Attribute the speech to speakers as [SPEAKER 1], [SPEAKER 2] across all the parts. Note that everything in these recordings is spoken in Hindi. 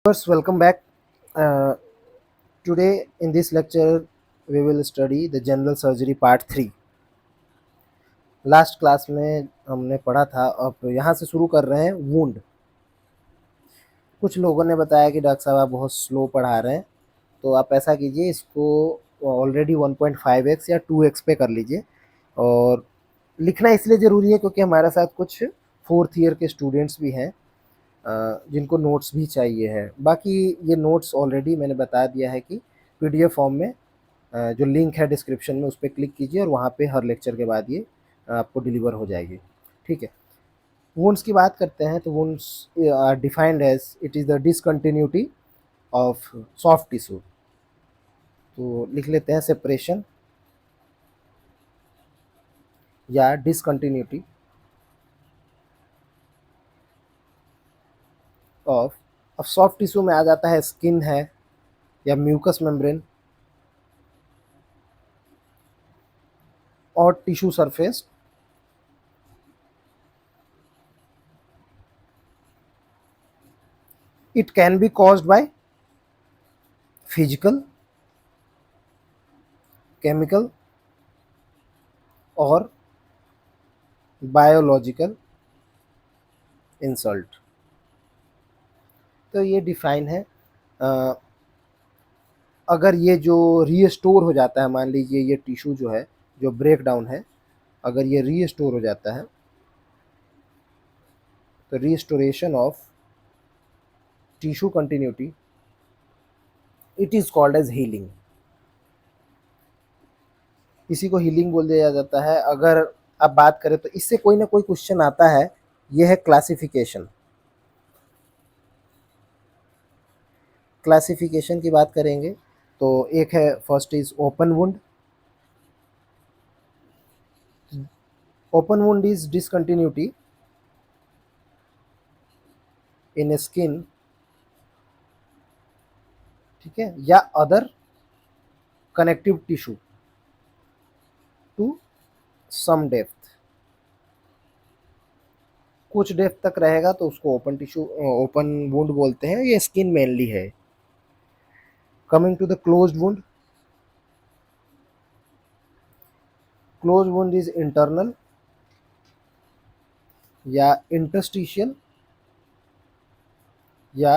[SPEAKER 1] First, welcome back. Uh, Today, in this lecture, we will study the general surgery part 3. Last class में हमने पढ़ा था, अब यहाँ से शुरू कर रहे हैं वुंड। कुछ लोगों ने बताया कि डॉक्टर साहब आप बहुत स्लो पढ़ा रहे हैं, तो आप ऐसा कीजिए, इसको ऑलरेडी 1.5x या 2x पे कर लीजिए। और लिखना इसलिए ज़रूरी है क्योंकि हमारे साथ कुछ फोर्थ ईयर के स्टूडेंट्स भी हैं जिनको नोट्स भी चाहिए है। बाकी ये नोट्स ऑलरेडी मैंने बता दिया है कि पीडीएफ फॉर्म में जो लिंक है डिस्क्रिप्शन में उस पर क्लिक कीजिए और वहाँ पे हर लेक्चर के बाद ये आपको डिलीवर हो जाएगी। ठीक है, वुंड्स की बात करते हैं तो wounds are defined as it is the discontinuity of soft tissue. तो लिख लेते हैं सेपरेशन या डिसकंटिन्यूटी ऑफ। अब सॉफ्ट टिश्यू में आ जाता है स्किन है या म्यूकस मेम्ब्रेन और tissue surface. It can be caused by physical, chemical और बायोलॉजिकल इंसल्ट। तो ये डिफाइन है। अ, अगर ये जो रीस्टोर हो जाता है, मान लीजिए ये टिश्यू जो है जो ब्रेक डाउन है, अगर ये रीस्टोर हो जाता है तो restoration of tissue continuity it is called as healing. इसी को हीलिंग बोल दिया जाता है। अगर आप बात करें तो इससे कोई ना कोई क्वेश्चन आता है, यह है क्लासिफिकेशन। क्लासिफिकेशन की बात करेंगे तो एक है, first is open wound. Open wound is discontinuity in skin, ठीक है, या other connective tissue to some depth. कुछ डेप्थ तक रहेगा तो उसको ओपन टिश्यू, ओपन वुंड बोलते हैं। ये स्किन मेनली है। Coming to the closed wound, close wound is internal या इंटरस्टिशियल या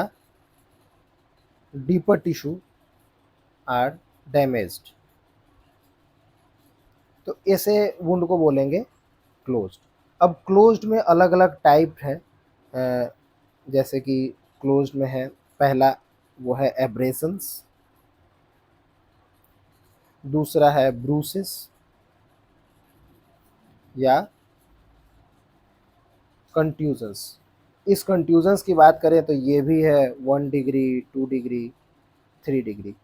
[SPEAKER 1] डीपर टिश्यू आर डैमेज्ड, तो ऐसे वुंड को बोलेंगे क्लोज्ड। अब क्लोज्ड में अलग अलग टाइप है। जैसे कि क्लोज्ड में है, पहला वो है एब्रेशंस, दूसरा है ब्रूसेस या कंट्यूजन्स। इस कंट्यूजन्स की बात करें तो ये भी है 1 डिग्री, 2 डिग्री, 3 डिग्री।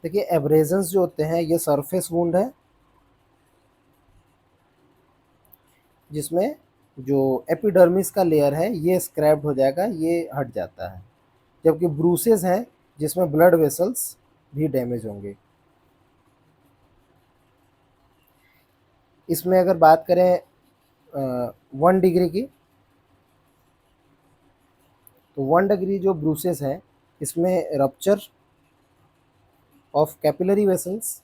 [SPEAKER 1] देखिए एब्रेजन्स जो होते हैं ये सरफेस वुंड है जिसमें जो एपिडर्मिस का लेयर है ये स्क्रैप्ड हो जाएगा, ये हट जाता है। जबकि ब्रूसेस हैं जिसमें ब्लड वेसल्स भी डैमेज होंगे। इसमें अगर बात करें 1 डिग्री की, तो 1 डिग्री जो ब्रूसेस हैं इसमें rupture of capillary vessels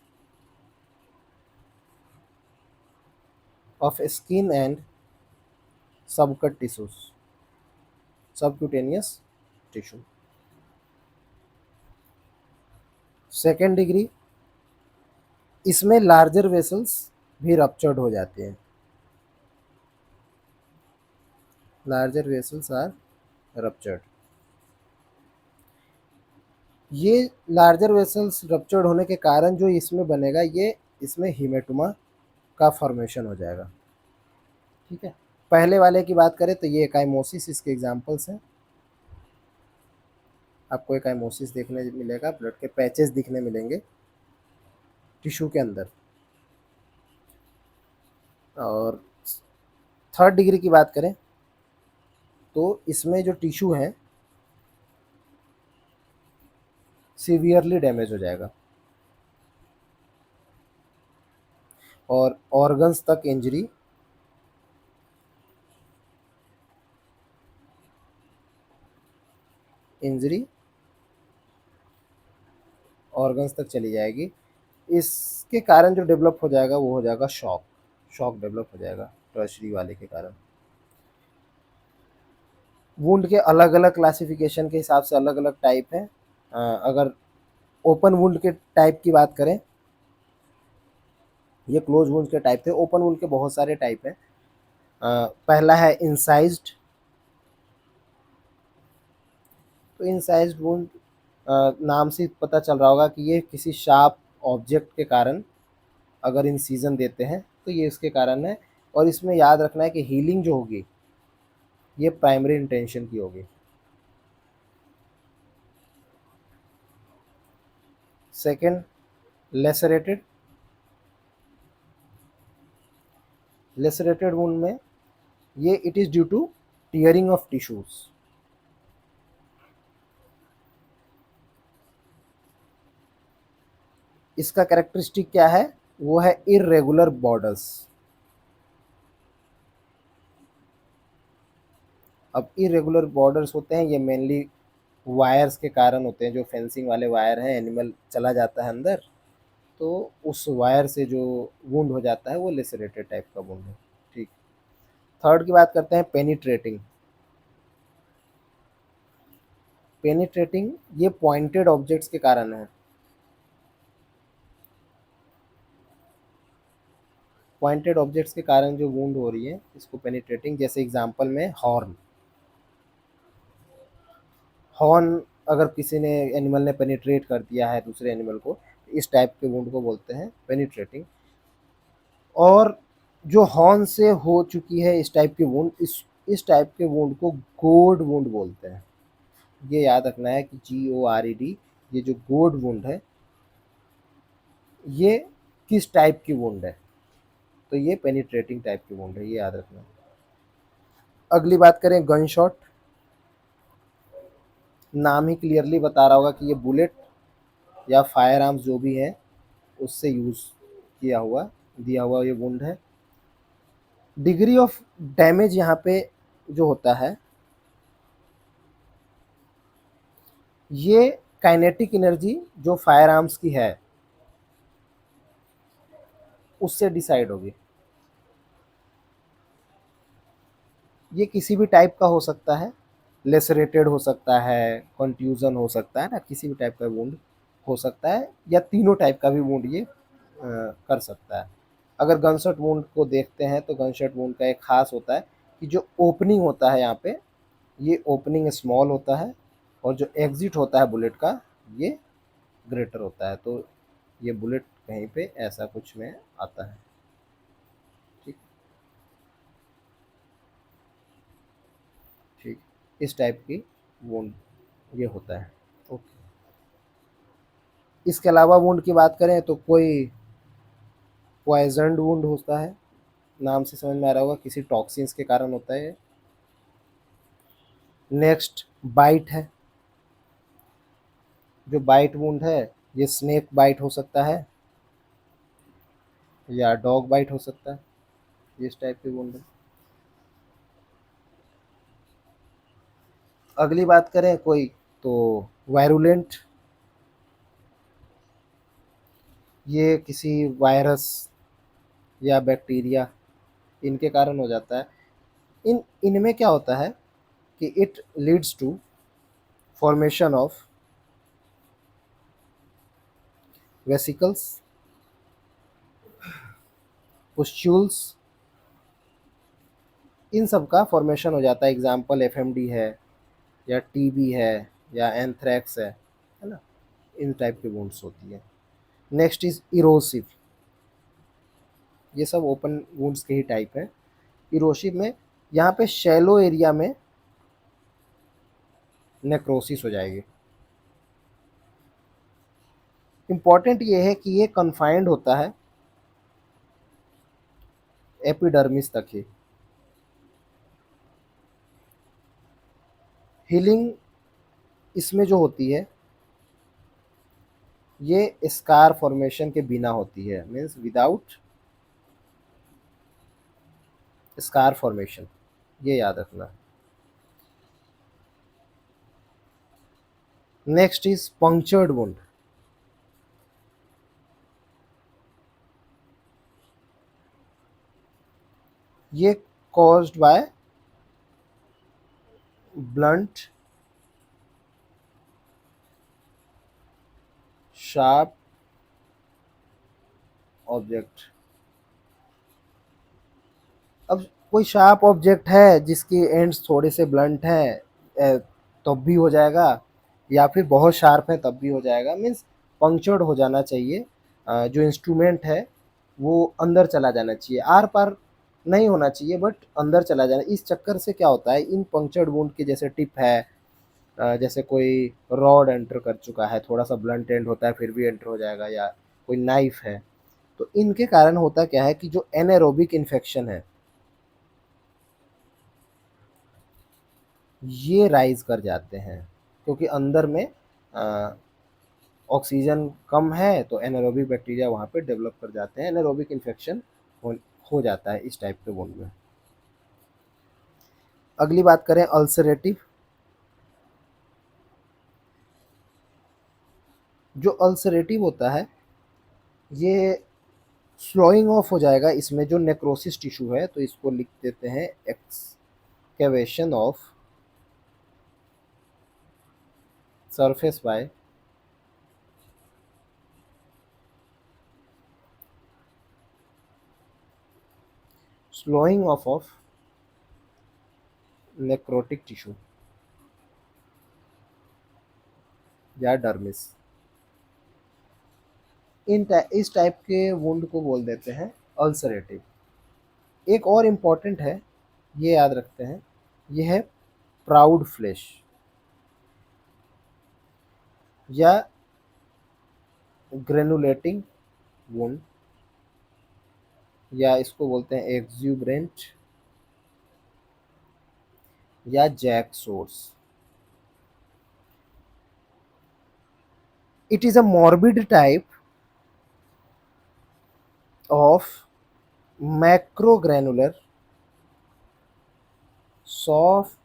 [SPEAKER 1] of skin and subcut tissues, subcutaneous tissue. 2 degree, इसमें लार्जर वेसल्स भी रप्चर्ड हो जाते हैं। Larger vessels are ruptured. ये लार्जर वेसल्स रप्चर्ड होने के कारण जो इसमें बनेगा, ये इसमें हीमेटोमा का फॉर्मेशन हो जाएगा। ठीक है, पहले वाले की बात करें तो ये एकाइमोसिस इसके एग्जांपल्स हैं। आपको एकाइमोसिस देखने मिलेगा, ब्लड के पैचेस दिखने मिलेंगे टिश्यू के अंदर। और 3rd डिग्री की बात करें तो इसमें जो टिश्यू है सीवियरली डैमेज हो जाएगा और ऑर्गन्स तक इंजरी इंजरी ऑर्गन्स तक चली जाएगी। इसके कारण जो डेवलप हो जाएगा वो हो जाएगा शॉक। शॉक डेवलप हो जाएगा टर्शरी वाले के कारण। वुंड के अलग अलग क्लासिफिकेशन के हिसाब से अलग अलग टाइप है। अगर ओपन वुंड के टाइप की बात करें, ये क्लोज वुंड के टाइप थे। ओपन वुंड के बहुत सारे टाइप हैं। पहला है इंसाइज्ड। तो इंसाइज्ड वुंड नाम से पता चल रहा होगा कि ये किसी शार्प ऑब्जेक्ट के कारण अगर इंसीजन देते हैं तो ये इसके कारण है। और इसमें याद रखना है कि हीलिंग जो होगी ये प्राइमरी इंटेंशन की होगी। Second, lacerated. लेसरेटेड वुंड में ये it is due to tearing of tissues. इसका कैरेक्टरिस्टिक क्या है? वो है इरेगुलर बॉर्डर्स। अब इरेगुलर बॉर्डर्स होते हैं ये मेनली वायर्स के कारण होते हैं। जो फेंसिंग वाले वायर हैं, एनिमल चला जाता है अंदर, तो उस वायर से जो वुंड हो जाता है वो लेसरेटेड टाइप का वुंड है। ठीक। थर्ड की बात करते हैं, पेनिट्रेटिंग। पेनिट्रेटिंग ये पॉइंटेड ऑब्जेक्ट्स के कारण है। पॉइंटेड ऑब्जेक्ट्स के कारण जो वुंड हो रही है इसको पेनिट्रेटिंग। जैसे एग्जांपल में हॉर्न। हॉर्न अगर किसी ने एनिमल ने पेनिट्रेट कर दिया है दूसरे एनिमल को, इस टाइप के वुंड को बोलते हैं पेनिट्रेटिंग। और जो हॉर्न से हो चुकी है इस टाइप की वुंड, इस टाइप के वुंड को गोड वुंड बोलते हैं। ये याद रखना है कि GORED, ये जो गोड वुंड है ये किस टाइप की वुंड है। तो ये पेनिट्रेटिंग टाइप की वुंड है, ये याद रखना है। अगली बात करें, गन शॉट। नाम ही क्लियरली बता रहा होगा कि ये बुलेट या फायर आर्म्स जो भी है उससे यूज़ किया हुआ दिया हुआ ये वुंड है। डिग्री ऑफ डैमेज यहाँ पे जो होता है ये काइनेटिक एनर्जी जो फायर आर्म्स की है उससे डिसाइड होगी। ये किसी भी टाइप का हो सकता है, लेसरेटेड हो सकता है, कंट्यूजन हो सकता है ना, किसी भी टाइप का वुंड हो सकता है, या तीनों टाइप का भी वुंड ये कर सकता है। अगर गनशॉट वुंड को देखते हैं तो गनशॉट वुंड का एक खास होता है कि जो ओपनिंग होता है यहाँ पे, ये ओपनिंग स्मॉल होता है और जो एग्जिट होता है बुलेट का ये ग्रेटर होता है। तो ये बुलेट कहीं पे ऐसा कुछ में आता है। ठीक। ठीक। इस टाइप की वुंड ये होता है। ओके। इसके अलावा वुंड की बात करें तो कोई पॉइजन्ड वुंड होता है। नाम से समझ में आ रहा होगा किसी टॉक्सिन्स के कारण होता है। नेक्स्ट, बाइट है। जो बाइट वुंड है ये स्नेक बाइट हो सकता है या डॉग बाइट हो सकता है। इस टाइप की वुंड है। अगली बात करें कोई तो वायरुलेंट। ये किसी वायरस या बैक्टीरिया इनके कारण हो जाता है। इनमें क्या होता है कि it leads to formation of vesicles, pustules, इन सब का फॉर्मेशन हो जाता है। एग्जाम्पल FMD है या TB है या एंथ्रैक्स है ना। इन टाइप की वुंड्स होती है। Next is erosive. ये सब ओपन वुंड्स के ही टाइप है। इरोसिव में यहाँ पे शैलो एरिया में नेक्रोसिस हो जाएगी। इम्पॉर्टेंट ये है कि ये कन्फाइंड होता है एपिडर्मिस तक ही। हीलिंग इसमें जो होती है ये स्कार फॉर्मेशन के बिना होती है, मीन्स विदाउट स्कार फॉर्मेशन, ये याद रखना। Next is punctured wound. ये caused by blunt sharp object. अब कोई शार्प ऑब्जेक्ट है जिसकी एंड्स थोड़े से ब्लंट हैं तब भी हो जाएगा, या फिर बहुत शार्प है तब भी हो जाएगा। मीन्स पंक्चर्ड हो जाना चाहिए, जो इंस्ट्रूमेंट है वो अंदर चला जाना चाहिए, आर पार नहीं होना चाहिए बट अंदर चला जाना। इस चक्कर से क्या होता है, इन पंक्चर्ड वुंड के जैसे टिप है, जैसे कोई रॉड एंटर कर चुका है, थोड़ा सा ब्लंट एंड होता है फिर भी एंटर हो जाएगा, या कोई नाइफ है, तो इनके कारण होता क्या है कि जो एनारोबिक इन्फेक्शन है ये राइज कर जाते हैं, क्योंकि अंदर में ऑक्सीजन कम है तो एनारोबिक बैक्टीरिया वहाँ पे डेवलप कर जाते हैं, एनारोबिक इन्फेक्शन हो, हो जाता है इस टाइप के वुंड में। अगली बात करें अल्सरेटिव। जो अल्सरेटिव होता है ये स्लोइंग ऑफ हो जाएगा, इसमें जो नेक्रोसिस टिश्यू है, तो इसको लिख देते हैं excavation of surface by slowing of necrotic tissue या डर्मिस। इस टाइप के वुंड को बोल देते हैं अल्सरेटिव। एक और इम्पॉर्टेंट है, ये याद रखते हैं, ये है प्राउड फ्लैश या ग्रेनुलेटिंग वुंड, या इसको बोलते हैं एक्सूबरेंट या jack sores. It is a morbid type of macrogranular soft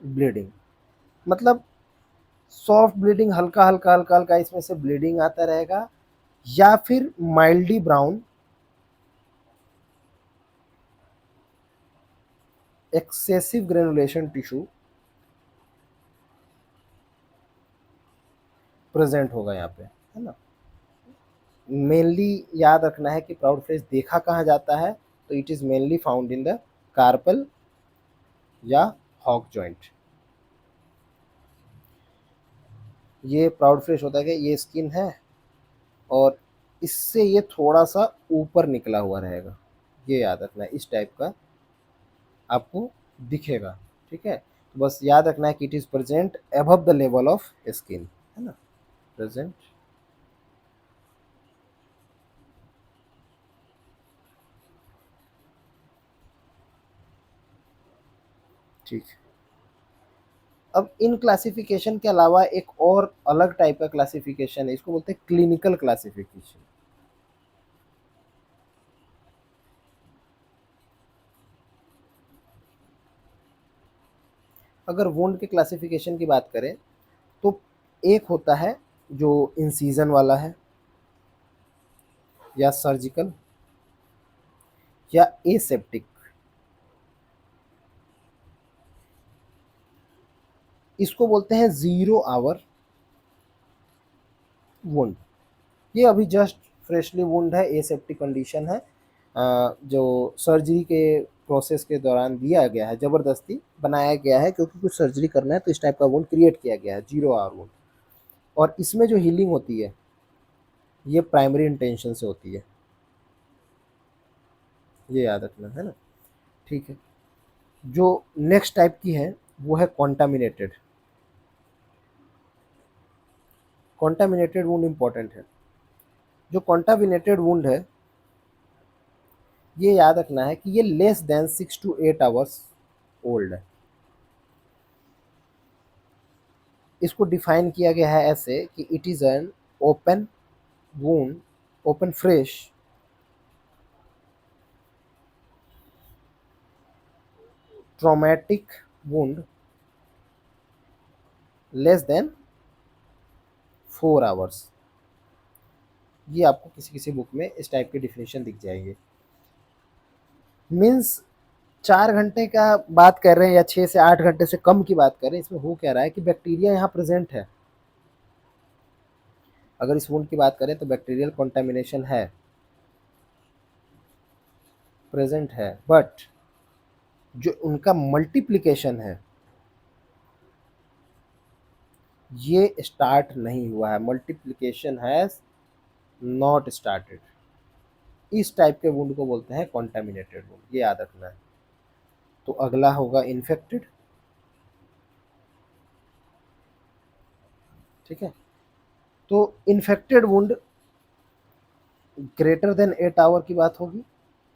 [SPEAKER 1] bleeding. मतलब सॉफ्ट ब्लीडिंग, हल्का हल्का हल्का हल्का इसमें से ब्लीडिंग आता रहेगा, या फिर mildly brown excessive granulation tissue present होगा यहाँ पे, है ना। मेनली याद रखना है कि प्राउड फ्लैश देखा कहाँ जाता है, तो it is mainly found in the carpal या हॉक जॉइंट। ये प्राउड फ्लैश होता है कि ये स्किन है और इससे ये थोड़ा सा ऊपर निकला हुआ रहेगा, ये याद रखना है, इस टाइप का आपको दिखेगा। ठीक है, तो बस याद रखना है कि it is present above the level of skin, है ना, प्रेजेंट। ठीक। अब इन क्लासिफिकेशन के अलावा एक और अलग टाइप का क्लासिफिकेशन है, इसको बोलते हैं क्लिनिकल क्लासिफिकेशन। अगर वुंड के क्लासिफिकेशन की बात करें तो एक होता है जो इंसीजन वाला है, या सर्जिकल, या एसेप्टिक। इसको बोलते हैं 0 आवर वुंड। ये अभी जस्ट फ्रेशली वुंड है, एसेप्टिक कंडीशन है, जो सर्जरी के प्रोसेस के दौरान दिया गया है, ज़बरदस्ती बनाया गया है क्योंकि कुछ सर्जरी करना है तो इस टाइप का वुंड क्रिएट किया गया है, 0 आवर वुंड। और इसमें जो हीलिंग होती है ये प्राइमरी इंटेंशन से होती है, ये याद रखना है ना। ठीक है, जो नेक्स्ट टाइप की है वो है कॉन्टामिनेटेड। कॉन्टामिनेटेड वुंड इंपॉर्टेंट है। जो कॉन्टामिनेटेड वुंड है ये याद रखना है कि ये less than 6 to 8 hours old है। इसको डिफाइन किया गया है ऐसे कि it is an open wound, open fresh traumatic wound less than 4 hours। ये आपको किसी किसी बुक में इस टाइप की डिफिनेशन दिख जाएगी। मीन्स 4 घंटे का बात कर रहे हैं या 6 से 8 घंटे से कम की बात कर रहे हैं, इसमें हो क्या रहा है कि बैक्टीरिया यहाँ प्रेजेंट है। अगर इस वुंड की बात करें तो बैक्टीरियल कंटामिनेशन है, प्रेजेंट है, बट जो उनका मल्टीप्लिकेशन है ये स्टार्ट नहीं हुआ है, मल्टीप्लिकेशन हैज नॉट स्टार्टेड। इस टाइप के वुंड को बोलते हैं कॉन्टामिनेटेड वुंड, ये याद रखना है। तो अगला होगा इन्फेक्टेड। ठीक है, तो infected wound greater than 8 hour की बात होगी।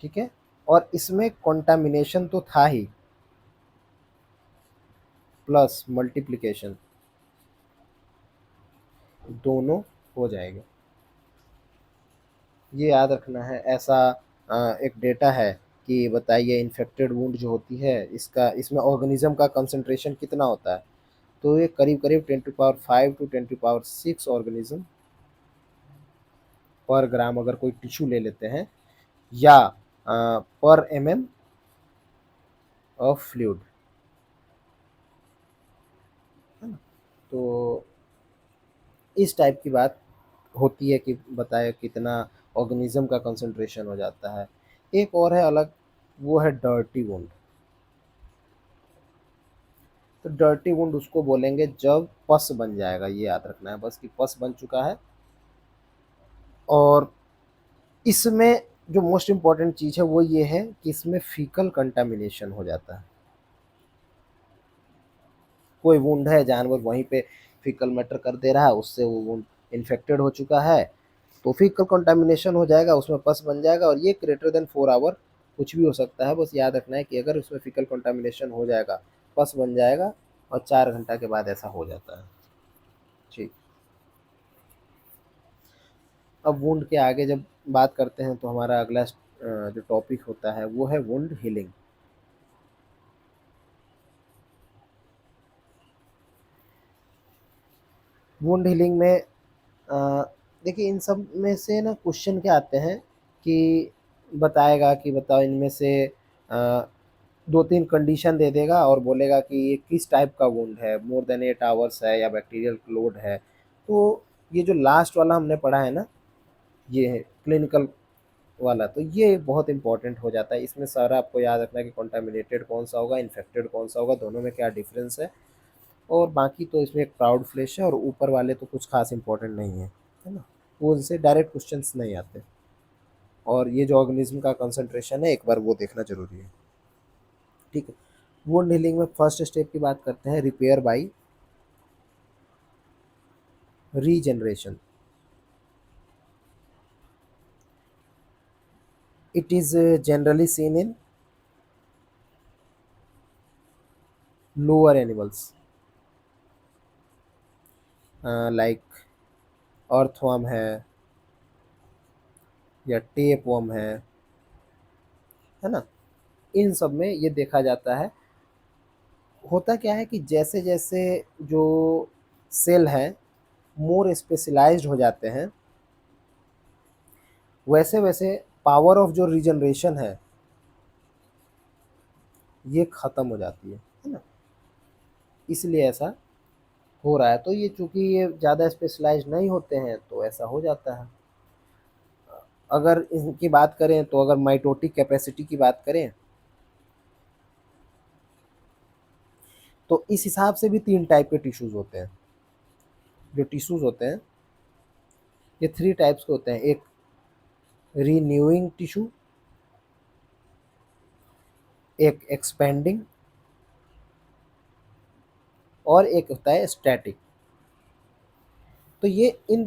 [SPEAKER 1] ठीक है, और इसमें कॉन्टामिनेशन तो था ही, प्लस मल्टीप्लिकेशन दोनों हो जाएगा। ये याद रखना है। ऐसा एक डेटा है कि बताइए इन्फेक्टेड वुंड जो होती है इसका, इसमें ऑर्गेनिज्म का कंसंट्रेशन कितना होता है। तो ये करीब करीब 10⁵ टू 10⁶ ऑर्गेनिज्म पर ग्राम अगर कोई टिश्यू ले लेते हैं, या पर mm ऑफ फ्लूइड, है ना। तो इस टाइप की बात होती है कि बताए कितना ऑर्गेनिज्म का कंसंट्रेशन हो जाता है। एक और है अलग, वो है डर्टी वुंड। तो डर्टी वुंड उसको बोलेंगे जब पस बन जाएगा, ये याद रखना है बस कि पस बन चुका है। और इसमें जो मोस्ट इम्पॉर्टेंट चीज़ है वो ये है कि इसमें फीकल कंटामिनेशन हो जाता है। कोई वुंड है, जानवर वहीं पे फीकल मैटर कर दे रहा है, उससे वो वुंड इन्फेक्टेड हो चुका है, तो फीकल कंटामिनेशन हो जाएगा, उसमें पस बन जाएगा। और ये ग्रेटर देन 4 आवर कुछ भी हो सकता है, बस याद रखना है कि अगर उसमें फीकल कंटामिनेशन हो जाएगा, पस बन जाएगा, और 4 घंटा के बाद ऐसा हो जाता है। ठीक। अब वुंड के आगे जब बात करते हैं तो हमारा अगला जो टॉपिक होता है वो है वुंड हीलिंग। वुंड हीलिंग में देखिए इन सब में से ना क्वेश्चन क्या आते हैं कि बताएगा कि बताओ इनमें से 2-3 कंडीशन दे देगा और बोलेगा कि ये किस टाइप का वुंड है, मोर देन 8 आवर्स है या बैक्टीरियल क्लोड है। तो ये जो लास्ट वाला हमने पढ़ा है ना, ये है क्लिनिकल वाला, तो ये बहुत इंपॉर्टेंट हो जाता है। इसमें सारा आपको याद रखना है कि कॉन्टामिनेटेड कौन सा होगा, इन्फेक्टेड कौन सा होगा, दोनों में क्या डिफरेंस है। और बाकी तो इसमें एक प्राउड फ्लैश है और ऊपर वाले तो कुछ खास इंपॉर्टेंट नहीं है ना। वो उनसे डायरेक्ट क्वेश्चंस नहीं आते। और ये जो ऑर्गेनिज्म का कंसंट्रेशन है एक बार वो देखना जरूरी है। ठीक है, वुंड हीलिंग में फर्स्ट स्टेप की बात करते हैं, repair by regeneration. It is generally seen in lower animals like earthworm है या टेपवर्म है ना। इन सब में ये देखा जाता है। होता क्या है कि जैसे जैसे जो सेल है मोर स्पेशलाइज्ड हो जाते हैं, वैसे वैसे पावर ऑफ जो रीजनरेशन है ये ख़त्म हो जाती है ना। इसलिए ऐसा हो रहा है। तो ये चूंकि ये ज़्यादा स्पेशलाइज्ड नहीं होते हैं तो ऐसा हो जाता है। अगर इनकी बात करें तो अगर माइटोटिक कैपेसिटी की बात करें तो इस हिसाब से भी 3 टाइप के टिश्यूज़ होते हैं। जो टिश्यूज़ होते हैं ये 3 टाइप्स के होते हैं। एक रीन्यूइंग टिश्यू, एक एक्सपेंडिंग, और एक होता है स्टैटिक। तो ये इन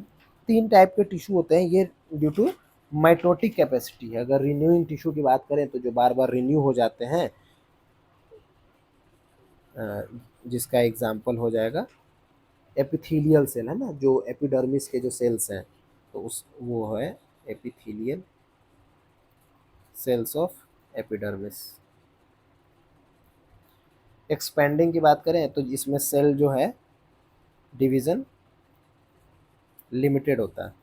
[SPEAKER 1] 3 टाइप के टिश्यू होते हैं, ये ड्यू टू माइटोटिक कैपेसिटी है। अगर रिन्यूइंग टिश्यू की बात करें तो जो बार बार रिन्यू हो जाते हैं, जिसका एग्जाम्पल हो जाएगा एपिथेलियल सेल, है ना, जो एपिडर्मिस के जो सेल्स हैं, तो उस वो है epithelial cells of epidermis. Expanding की बात करें तो इसमें सेल जो है डिवीज़न लिमिटेड होता है।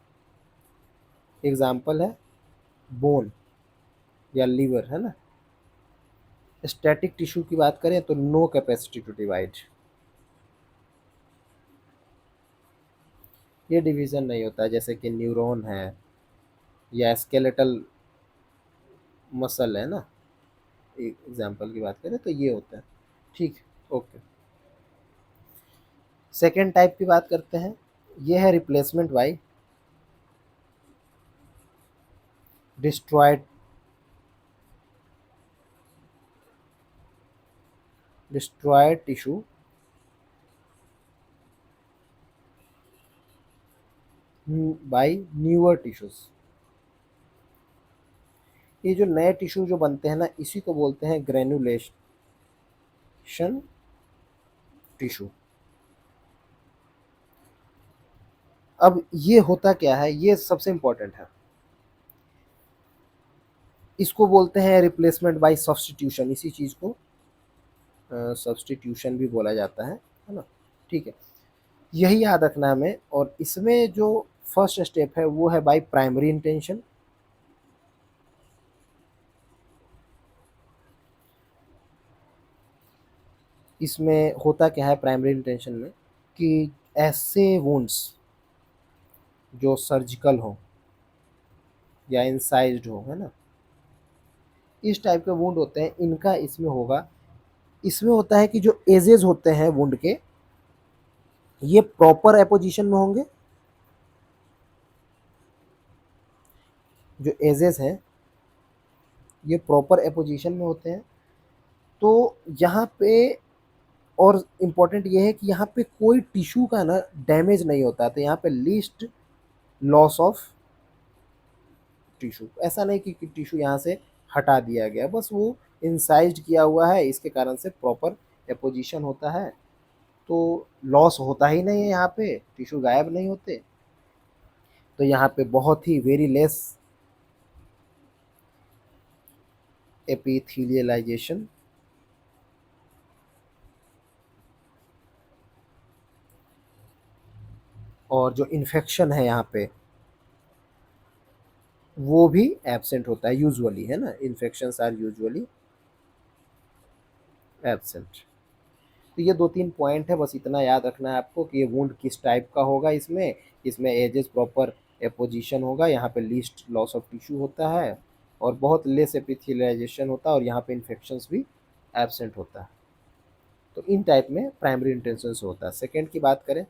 [SPEAKER 1] एग्जाम्पल है बोन या लीवर, है ना। स्टैटिक टिश्यू की बात करें तो नो कैपेसिटी टू डिवाइड, ये डिवीज़न नहीं होता है, जैसे कि न्यूरॉन है या स्केलेटल मसल है ना, एक एग्जाम्पल की बात करें तो ये होता है। ठीक है, ओके। सेकेंड टाइप की बात करते हैं, ये है replacement bye destroyed tissue bye newer tissues. ये जो नए टिश्यू जो बनते हैं ना, इसी को बोलते हैं ग्रेनुलेशन टिश्यू। अब ये होता क्या है, ये सबसे इंपॉर्टेंट है, इसको बोलते हैं रिप्लेसमेंट बाय सब्स्टिट्यूशन। इसी चीज़ को सब्स्टिट्यूशन भी बोला जाता है ना। ठीक है, यही याद रखना है हमें। और इसमें जो फर्स्ट स्टेप है वो है बाय प्राइमरी इंटेंशन। इसमें होता क्या है प्राइमरी इंटेंशन में, कि ऐसे वुंड्स जो सर्जिकल हो या इंसाइज्ड हो, है ना, इस टाइप के वुंड होते हैं, इनका इसमें होगा। इसमें होता है कि जो एजेस होते हैं वुंड के, ये प्रॉपर एपोजिशन में होंगे। जो एजेस हैं ये प्रॉपर एपोजिशन में होते हैं। तो यहाँ पे और इम्पोर्टेंट ये है कि यहाँ पे कोई टिश्यू का ना डैमेज नहीं होता, तो यहाँ पे लीस्ट लॉस ऑफ टिश्यू। ऐसा नहीं कि टिश्यू यहाँ से हटा दिया गया, बस वो इंसाइज्ड किया हुआ है, इसके कारण से प्रॉपर एपोजिशन होता है, तो लॉस होता ही नहीं है, यहाँ पे टिश्यू गायब नहीं होते। तो यहाँ पे बहुत ही वेरी लेस एपिथेलियलाइजेशन और जो इन्फेक्शन है यहाँ पे वो भी एब्सेंट होता है यूजुअली, है ना। Infections are usually absent. तो ये 2-3 पॉइंट है, बस इतना याद रखना है आपको कि ये वुंड किस टाइप का होगा। इसमें इसमें एजेस प्रॉपर एपोजिशन होगा, यहाँ पे लीस्ट लॉस ऑफ टिश्यू होता है और बहुत लेस एपिथेलियलाइजेशन होता है, और यहाँ पे इन्फेक्शंस भी एब्सेंट होता है। तो इन टाइप में प्राइमरी इंटेंशन से होता है। सेकेंड की बात करें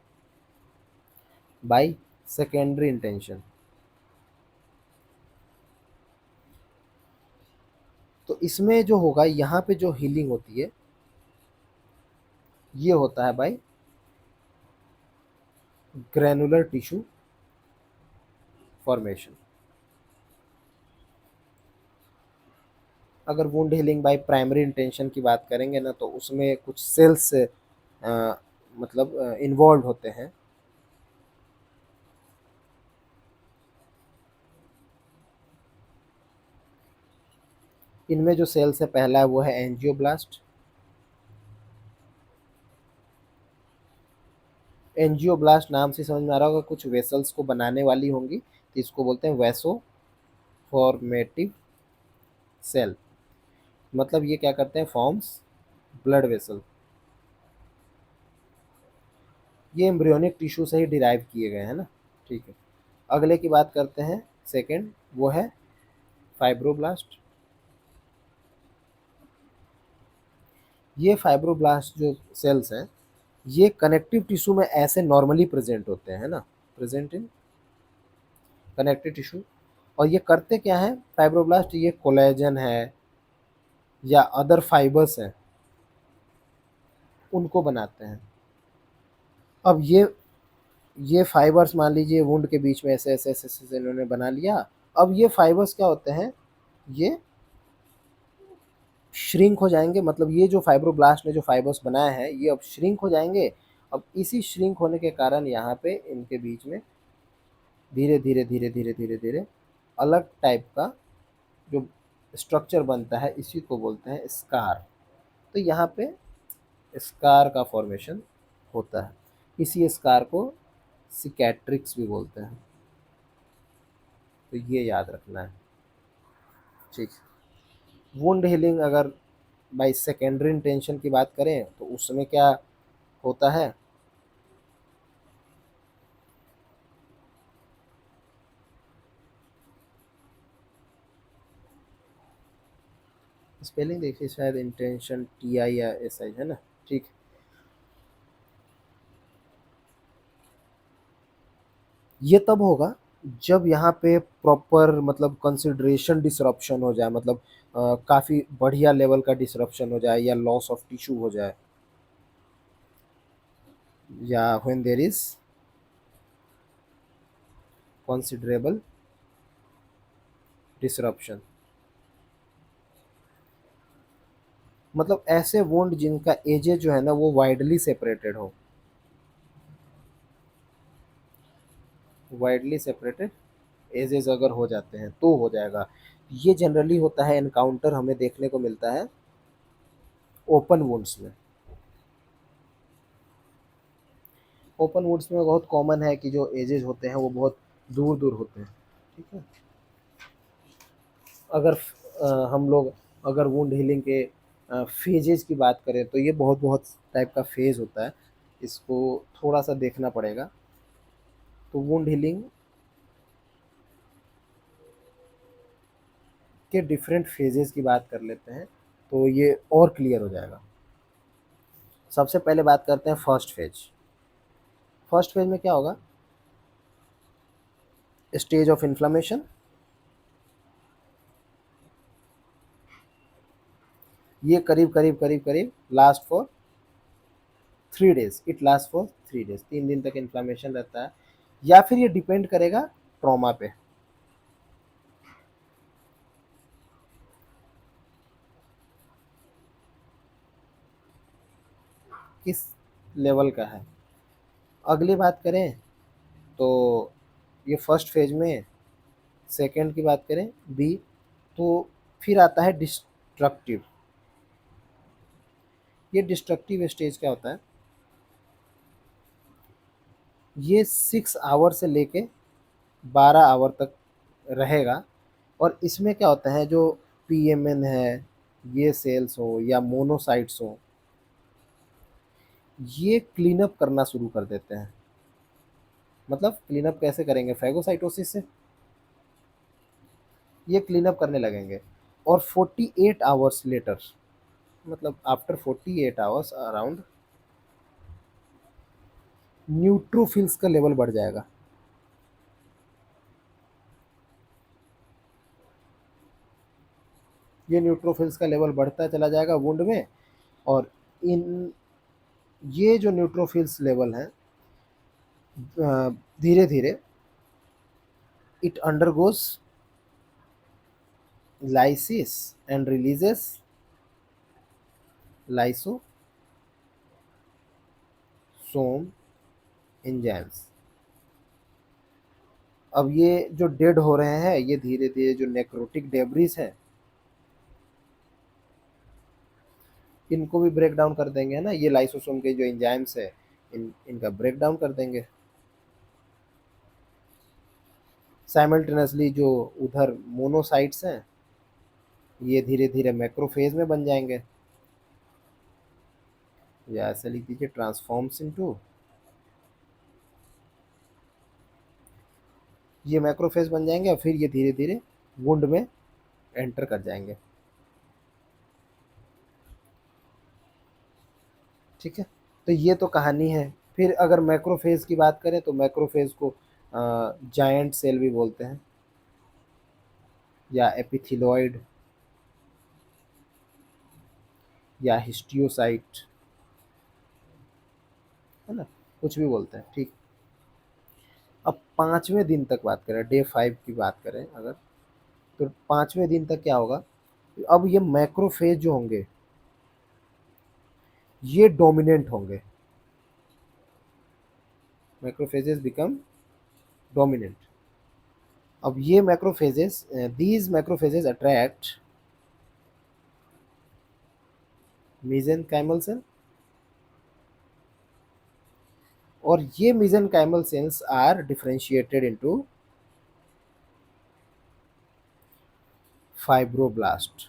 [SPEAKER 1] बाय सेकेंडरी इंटेंशन, तो इसमें जो होगा यहाँ पे जो हीलिंग होती है ये होता है बाय ग्रैनुलर टिश्यू फॉर्मेशन। अगर wound healing by primary intention की बात करेंगे ना, तो उसमें कुछ सेल्स मतलब इन्वॉल्व होते हैं। इनमें जो सेल्स है पहला है वो है एंजियोब्लास्ट। एंजियोब्लास्ट नाम से समझ में आ रहा होगा, कुछ वेसल्स को बनाने वाली होंगी, तो इसको बोलते हैं वैसो फॉर्मेटिव सेल। मतलब ये क्या करते हैं, फॉर्म्स ब्लड वेसल। ये एम्ब्रियोनिक टिश्यू से ही डिराइव किए गए हैं ना। ठीक है, अगले की बात करते हैं सेकेंड, वो है फाइब्रोब्लास्ट। ये फाइब्रोब्लास्ट जो सेल्स हैं ये कनेक्टिव टिश्यू में ऐसे नॉर्मली प्रेजेंट होते हैं ना, प्रेजेंट इन कनेक्टिव टिश्यू। और ये करते क्या है फाइब्रोब्लास्ट, ये कोलेजन है या अदर फाइबर्स हैं उनको बनाते हैं। अब ये फाइबर्स मान लीजिए वुंड के बीच में ऐसे ऐसे ऐसे ऐसे इन्होंने बना लिया। अब ये फाइबर्स क्या होते हैं, ये श्रिंक हो जाएंगे। मतलब ये जो फाइब्रोब्लास्ट ने जो फाइबर्स बनाए हैं ये अब श्रिंक हो जाएंगे। अब इसी श्रिंक होने के कारण यहाँ पे इनके बीच में धीरे धीरे धीरे धीरे धीरे धीरे अलग टाइप का जो स्ट्रक्चर बनता है, इसी को बोलते हैं स्कार। तो यहाँ पे स्कार का फॉर्मेशन होता है। इसी स्कार को सिकैट्रिक्स भी बोलते हैं, तो ये याद रखना है। ठीक। वुंड हीलिंग अगर बाई सेकेंडरी इंटेंशन की बात करें तो उसमें क्या होता है? स्पेलिंग देखिए, शायद इंटेंशन TISI है ना। ठीक। ये तब होगा जब यहाँ पे प्रॉपर मतलब कंसिडरेशन डिसरप्शन हो जाए, मतलब काफ़ी बढ़िया लेवल का डिसरप्शन हो जाए या लॉस ऑफ टिश्यू हो जाए, या when there is considerable disruption, मतलब ऐसे वुंड जिनका एजेस जो है ना वो वाइडली सेपरेटेड हो, वाइडली सेपरेटेड एजेस अगर हो जाते हैं तो हो जाएगा। ये जनरली होता है, एनकाउंटर हमें देखने को मिलता है ओपन वुंड्स में। ओपन वुड्स में बहुत कॉमन है कि जो एजेस होते हैं वो बहुत दूर दूर होते हैं। ठीक है। अगर हम लोग अगर वुंड हीलिंग के फेजेस की बात करें तो ये बहुत बहुत टाइप का फेज होता है, इसको थोड़ा सा देखना पड़ेगा। तो वुंड हीलिंग के डिफरेंट फेजेस की बात कर लेते हैं तो ये और क्लियर हो जाएगा। सबसे पहले बात करते हैं फर्स्ट फेज। फर्स्ट फेज में क्या होगा? Stage of inflammation. ये करीब करीब करीब करीब last for 3 days, it last for 3 days, 3 दिन तक इन्फ्लामेशन रहता है। या फिर ये डिपेंड करेगा ट्रॉमा पे, किस लेवल का है। अगली बात करें तो ये फर्स्ट फेज में, सेकंड की बात करें बी, तो फिर आता है डिस्ट्रक्टिव। ये डिस्ट्रक्टिव स्टेज क्या होता है? ये 6 आवर से लेके 12 आवर तक रहेगा। और इसमें क्या होता है, जो PMN है, ये सेल्स हो या मोनोसाइट्स हो, ये क्लीन अप करना शुरू कर देते हैं। मतलब क्लीन अप कैसे करेंगे? फैगोसाइटोसिस से ये क्लीन अप करने लगेंगे। और 48 आवर्स लेटर, मतलब आफ्टर 48 आवर्स अराउंड, न्यूट्रोफिल्स का लेवल बढ़ जाएगा। ये न्यूट्रोफिल्स का लेवल बढ़ता चला जाएगा वुंड में। और इन ये जो न्यूट्रोफिल्स लेवल है, धीरे धीरे it undergoes lysis and releases lysosome enzymes। अब ये जो डेड हो रहे हैं, ये धीरे धीरे जो नेक्रोटिक डेब्रिस हैं, इनको भी ब्रेक डाउन कर देंगे, है ना। ये लाइसोसोम के जो एंजाइम्स है, इनका ब्रेक डाउन कर देंगे। साइमल्टेनियसली जो उधर मोनोसाइट्स हैं, ये धीरे धीरे मैक्रोफेज में बन जाएंगे, या ऐसे लिख दीजिए ट्रांसफॉर्म्स इनटू। ये मैक्रोफेज बन जाएंगे और फिर ये धीरे धीरे वुंड में एंटर कर जाएंगे। ठीक है। तो ये तो कहानी है। फिर अगर मैक्रोफेज की बात करें तो मैक्रोफेज को जायंट सेल भी बोलते हैं, या एपिथेलॉइड, या हिस्टियोसाइट, है ना, कुछ भी बोलते हैं। ठीक। अब 5वें दिन तक बात करें, डे 5 की बात करें अगर, तो 5वें दिन तक क्या होगा? अब ये मैक्रोफेज जो होंगे ये डोमिनेंट होंगे। Macrophages become dominant. अब ये macrophages, these macrophages attract mesenchymal cell, और ये mesenchymal cells are differentiated into fibroblast.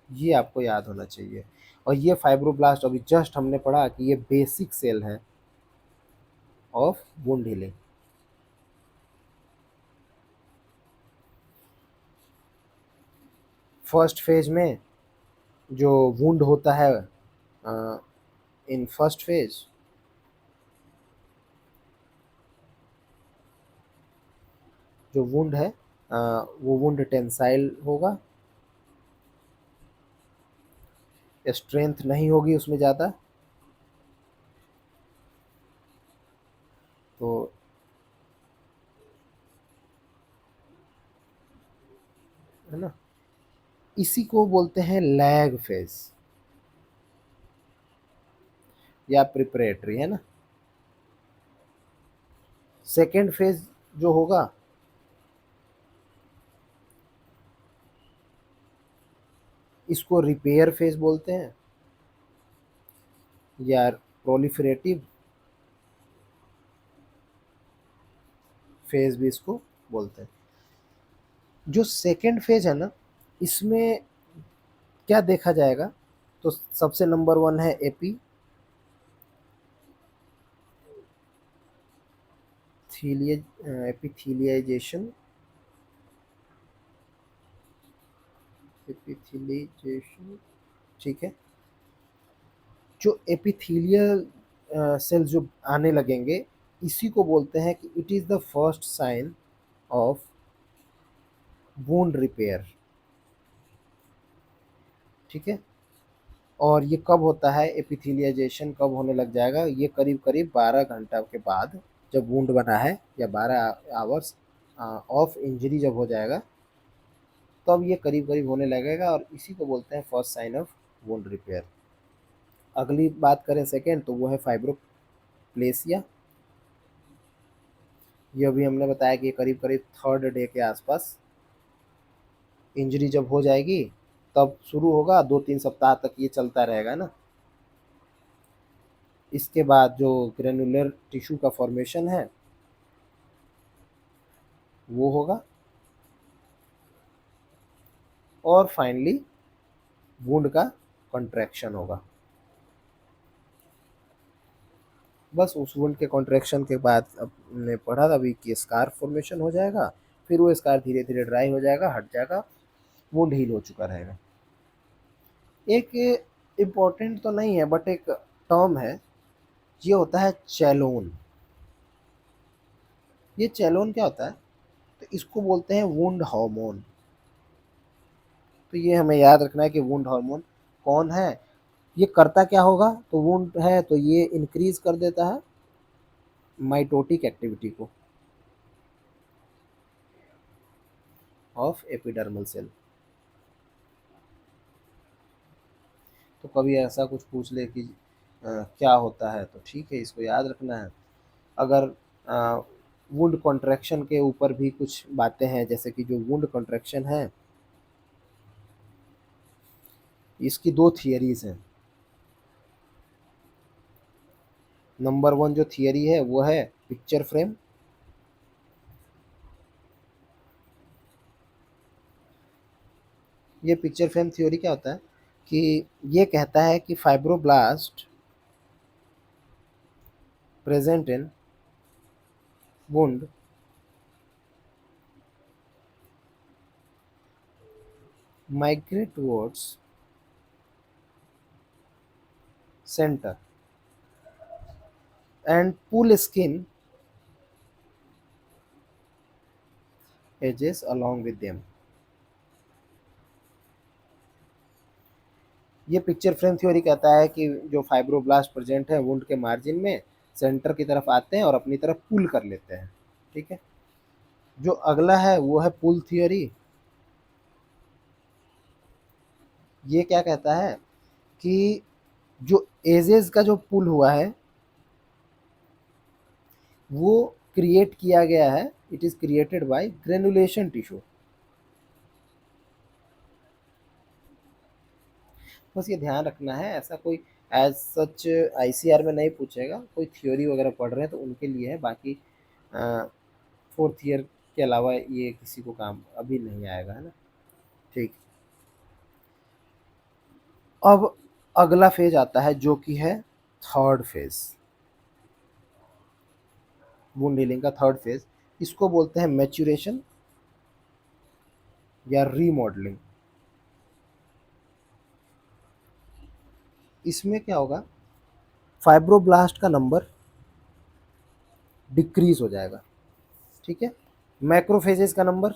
[SPEAKER 1] ये आपको याद होना चाहिए। और ये फाइब्रोब्लास्ट अभी जस्ट हमने पढ़ा कि ये बेसिक सेल है of wound healing. First phase में जो वुंड होता है, इन फर्स्ट फेज जो वुंड है वो वुंड टेंसाइल होगा, स्ट्रेंथ नहीं होगी उसमें ज़्यादा। तो है ना, इसी को बोलते हैं लैग फेज या प्रिपरेटरी, है ना। सेकेंड फेज जो होगा इसको रिपेयर फेज बोलते हैं या प्रोलिफरेटिव फेज भी इसको बोलते हैं। जो सेकेंड फेज है ना, इसमें क्या देखा जाएगा, तो सबसे नंबर वन है एपिथीलियाइजेशन। एपिथीलियाइजेशन, ठीक है। जो एपिथीलियल सेल जो आने लगेंगे, इसी को बोलते हैं कि it is the first sign of wound repair, ठीक है। और ये कब होता है, एपिथेलियाइजेशन कब होने लग जाएगा, ये करीब करीब 12 घंटा के बाद, जब वुंड बना है, या 12 आवर्स ऑफ इंजरी जब हो जाएगा, तब ये करीब करीब होने लगेगा, और इसी को बोलते हैं first sign of wound repair. अगली बात करें सेकेंड, तो वो है फाइब्रोप्लेसिया। ये अभी हमने बताया कि करीब करीब थर्ड डे के आसपास इंजरी जब हो जाएगी तब शुरू होगा, 2-3 सप्ताह तक ये चलता रहेगा ना। इसके बाद जो ग्रेनुलर टिश्यू का फॉर्मेशन है वो होगा, और फाइनली वुंड का कॉन्ट्रैक्शन होगा। बस उस वुंड के कॉन्ट्रैक्शन के बाद हमने पढ़ा था अभी कि स्कार फॉर्मेशन हो जाएगा, फिर वो स्कार धीरे धीरे ड्राई हो जाएगा, हट जाएगा, वुंड हील हो चुका रहेगा। एक इम्पोर्टेंट तो नहीं है बट एक टर्म है, ये होता है चैलोन। ये चैलोन क्या होता है, तो इसको बोलते हैं वुंड हार्मोन। तो ये हमें याद रखना है कि वुंड हार्मोन कौन है। ये करता क्या होगा, तो वुंड है तो ये इंक्रीज कर देता है माइटोटिक एक्टिविटी को ऑफ एपिडर्मल सेल। तो कभी ऐसा कुछ पूछ ले कि क्या होता है, तो ठीक है, इसको याद रखना है। अगर वुंड कॉन्ट्रैक्शन के ऊपर भी कुछ बातें हैं, जैसे कि जो वुंड कॉन्ट्रैक्शन है, इसकी दो थियरीज हैं। नंबर वन जो थियरी है वो है पिक्चर फ्रेम। ये पिक्चर फ्रेम थ्योरी क्या होता है कि ये कहता है कि fibroblast present in wound migrate towards center and pull skin edges along with them। ये पिक्चर फ्रेम थ्योरी कहता है कि जो फाइब्रोब्लास्ट प्रेजेंट है वुंड के मार्जिन में, सेंटर की तरफ आते हैं और अपनी तरफ पुल कर लेते हैं, ठीक है। जो अगला है वो है पुल थ्योरी। ये क्या कहता है कि जो एजेस का जो पुल हुआ है वो क्रिएट किया गया है, it is created by granulation tissue. बस ये ध्यान रखना है, ऐसा कोई एज सच आईसीआर में नहीं पूछेगा, कोई थ्योरी वगैरह पढ़ रहे हैं तो उनके लिए है, बाकी फोर्थ ईयर के अलावा ये किसी को काम अभी नहीं आएगा, है ना। ठीक। अब अगला फेज आता है जो कि है थर्ड फेज, वुंड हीलिंग का थर्ड फेज। इसको बोलते हैं मैच्यूरेशन या रीमॉडलिंग। इसमें क्या होगा, फाइब्रोब्लास्ट का नंबर डिक्रीज हो जाएगा, ठीक है। मैक्रोफेजेस का नंबर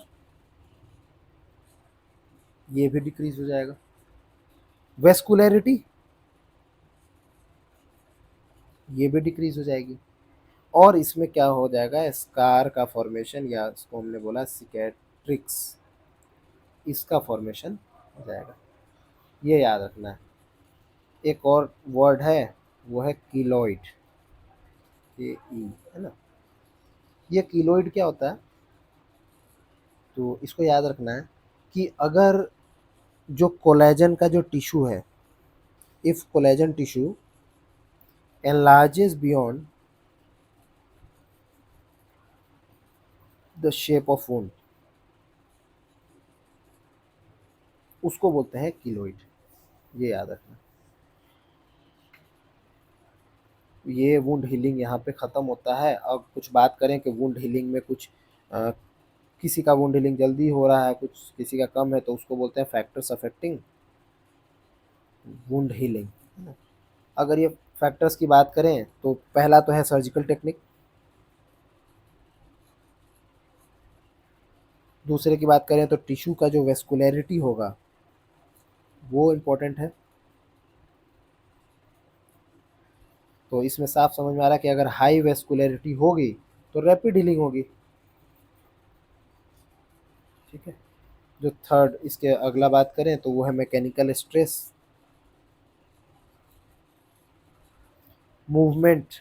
[SPEAKER 1] ये भी डिक्रीज हो जाएगा। वेस्कुलैरिटी ये भी डिक्रीज हो जाएगी। और इसमें क्या हो जाएगा, स्कार का फॉर्मेशन, या इसको हमने बोला सिकेट्रिक्स, इसका फॉर्मेशन हो जाएगा। ये याद रखना है। एक और वर्ड है, वो है कीलोइड, ये ई, है ना। ये कीलोइड क्या होता है, तो इसको याद रखना है कि अगर जो कोलेजन का जो टिश्यू है, if collagen tissue enlarges beyond the shape of wound, उसको बोलते हैं कीलोइड। ये याद रखना। ये वुंड हीलिंग यहाँ पे ख़त्म होता है। अब कुछ बात करें कि वुंड हीलिंग में कुछ किसी का वुंड हीलिंग जल्दी हो रहा है, कुछ किसी का कम है, तो उसको बोलते हैं फैक्टर्स अफेक्टिंग वुंड हीलिंग। अगर ये फैक्टर्स की बात करें तो पहला तो है सर्जिकल टेक्निक, दूसरे की बात करें तो टिश्यू का जो वेस्कुलैरिटी होगा वो इम्पोर्टेंट है। तो इसमें साफ समझ में आ रहा है कि अगर हाई वेस्कुलैरिटी होगी तो रैपिड हीलिंग होगी, ठीक है। जो थर्ड इसके अगला बात करें तो वो है मैकेनिकल स्ट्रेस, मूवमेंट।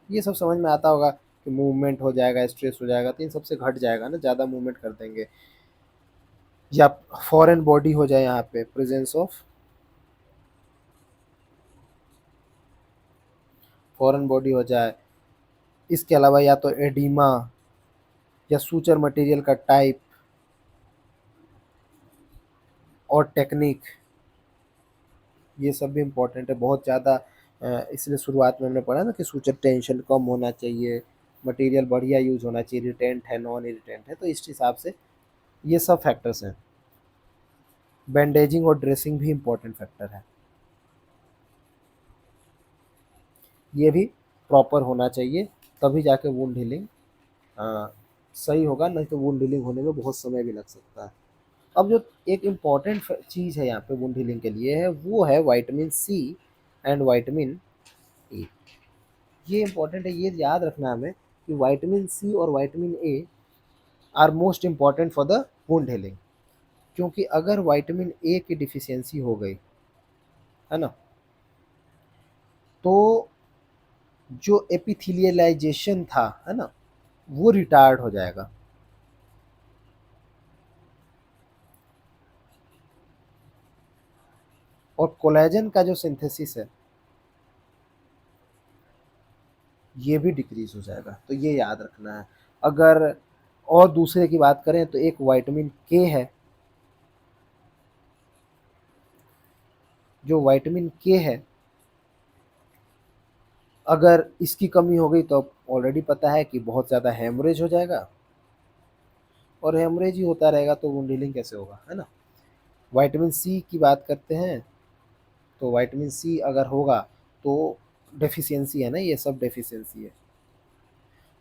[SPEAKER 1] ये सब समझ में आता होगा कि मूवमेंट हो जाएगा, स्ट्रेस हो जाएगा, तो इन सबसे घट जाएगा ना, ज़्यादा मूवमेंट कर देंगे। या फॉरेन बॉडी हो जाए, यहाँ पे प्रेजेंस ऑफ फॉरेन बॉडी हो जाए। इसके अलावा या तो एडिमा, या सूचर मटेरियल का टाइप और टेक्निक, ये सब भी इम्पोर्टेंट है बहुत ज़्यादा। इसलिए शुरुआत में हमने पढ़ा ना कि सूचर टेंशन कम होना चाहिए, मटेरियल बढ़िया यूज होना चाहिए, इरिटेंट है नॉन इरिटेंट है, तो इस हिसाब से ये सब फैक्टर्स हैं। बैंडेजिंग और ड्रेसिंग भी इम्पोर्टेंट फैक्टर है, ये भी प्रॉपर होना चाहिए, तभी जाके वुंड हीलिंग सही होगा, नहीं तो वुंड हीलिंग होने में बहुत समय भी लग सकता है। अब जो एक इम्पॉर्टेंट चीज़ है यहाँ पे वुंड हीलिंग के लिए है, वो है vitamin C and vitamin A. ये इम्पॉर्टेंट है, ये याद रखना हमें कि विटामिन सी और vitamin A R most important for the wound healing. क्योंकि अगर विटामिन ए की डिफिशियंसी हो गई, है ना, तो जो एपिथेलियलाइजेशन था, है ना, वो रिटार्ड हो जाएगा। और कोलेजन का जो सिंथेसिस है ये भी डिक्रीज हो जाएगा, तो ये याद रखना है। अगर और दूसरे की बात करें तो एक विटामिन के है, जो विटामिन के है, अगर इसकी कमी हो गई तो ऑलरेडी पता है कि बहुत ज़्यादा हेमरेज हो जाएगा, और हेमरेज ही होता रहेगा तो वुंड हीलिंग कैसे होगा, है ना। विटामिन सी की बात करते हैं, तो विटामिन सी अगर होगा तो डेफिशिएंसी है ना, ये सब डेफिशिएंसी है।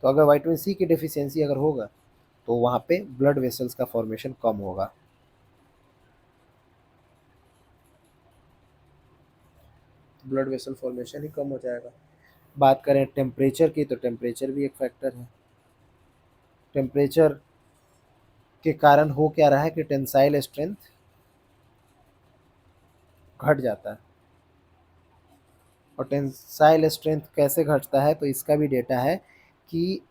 [SPEAKER 1] तो अगर विटामिन सी की डेफिशिएंसी अगर होगा तो वहाँ पे ब्लड वेसल्स का फॉर्मेशन कम होगा, ब्लड वेसल फॉर्मेशन ही कम हो जाएगा। बात करें टेम्परेचर की, तो टेम्परेचर भी एक फैक्टर है। टेम्परेचर के कारण हो क्या रहा है कि टेंसाइल स्ट्रेंथ घट जाता है। और टेंसाइल स्ट्रेंथ कैसे घटता है, तो इसका भी डेटा है कि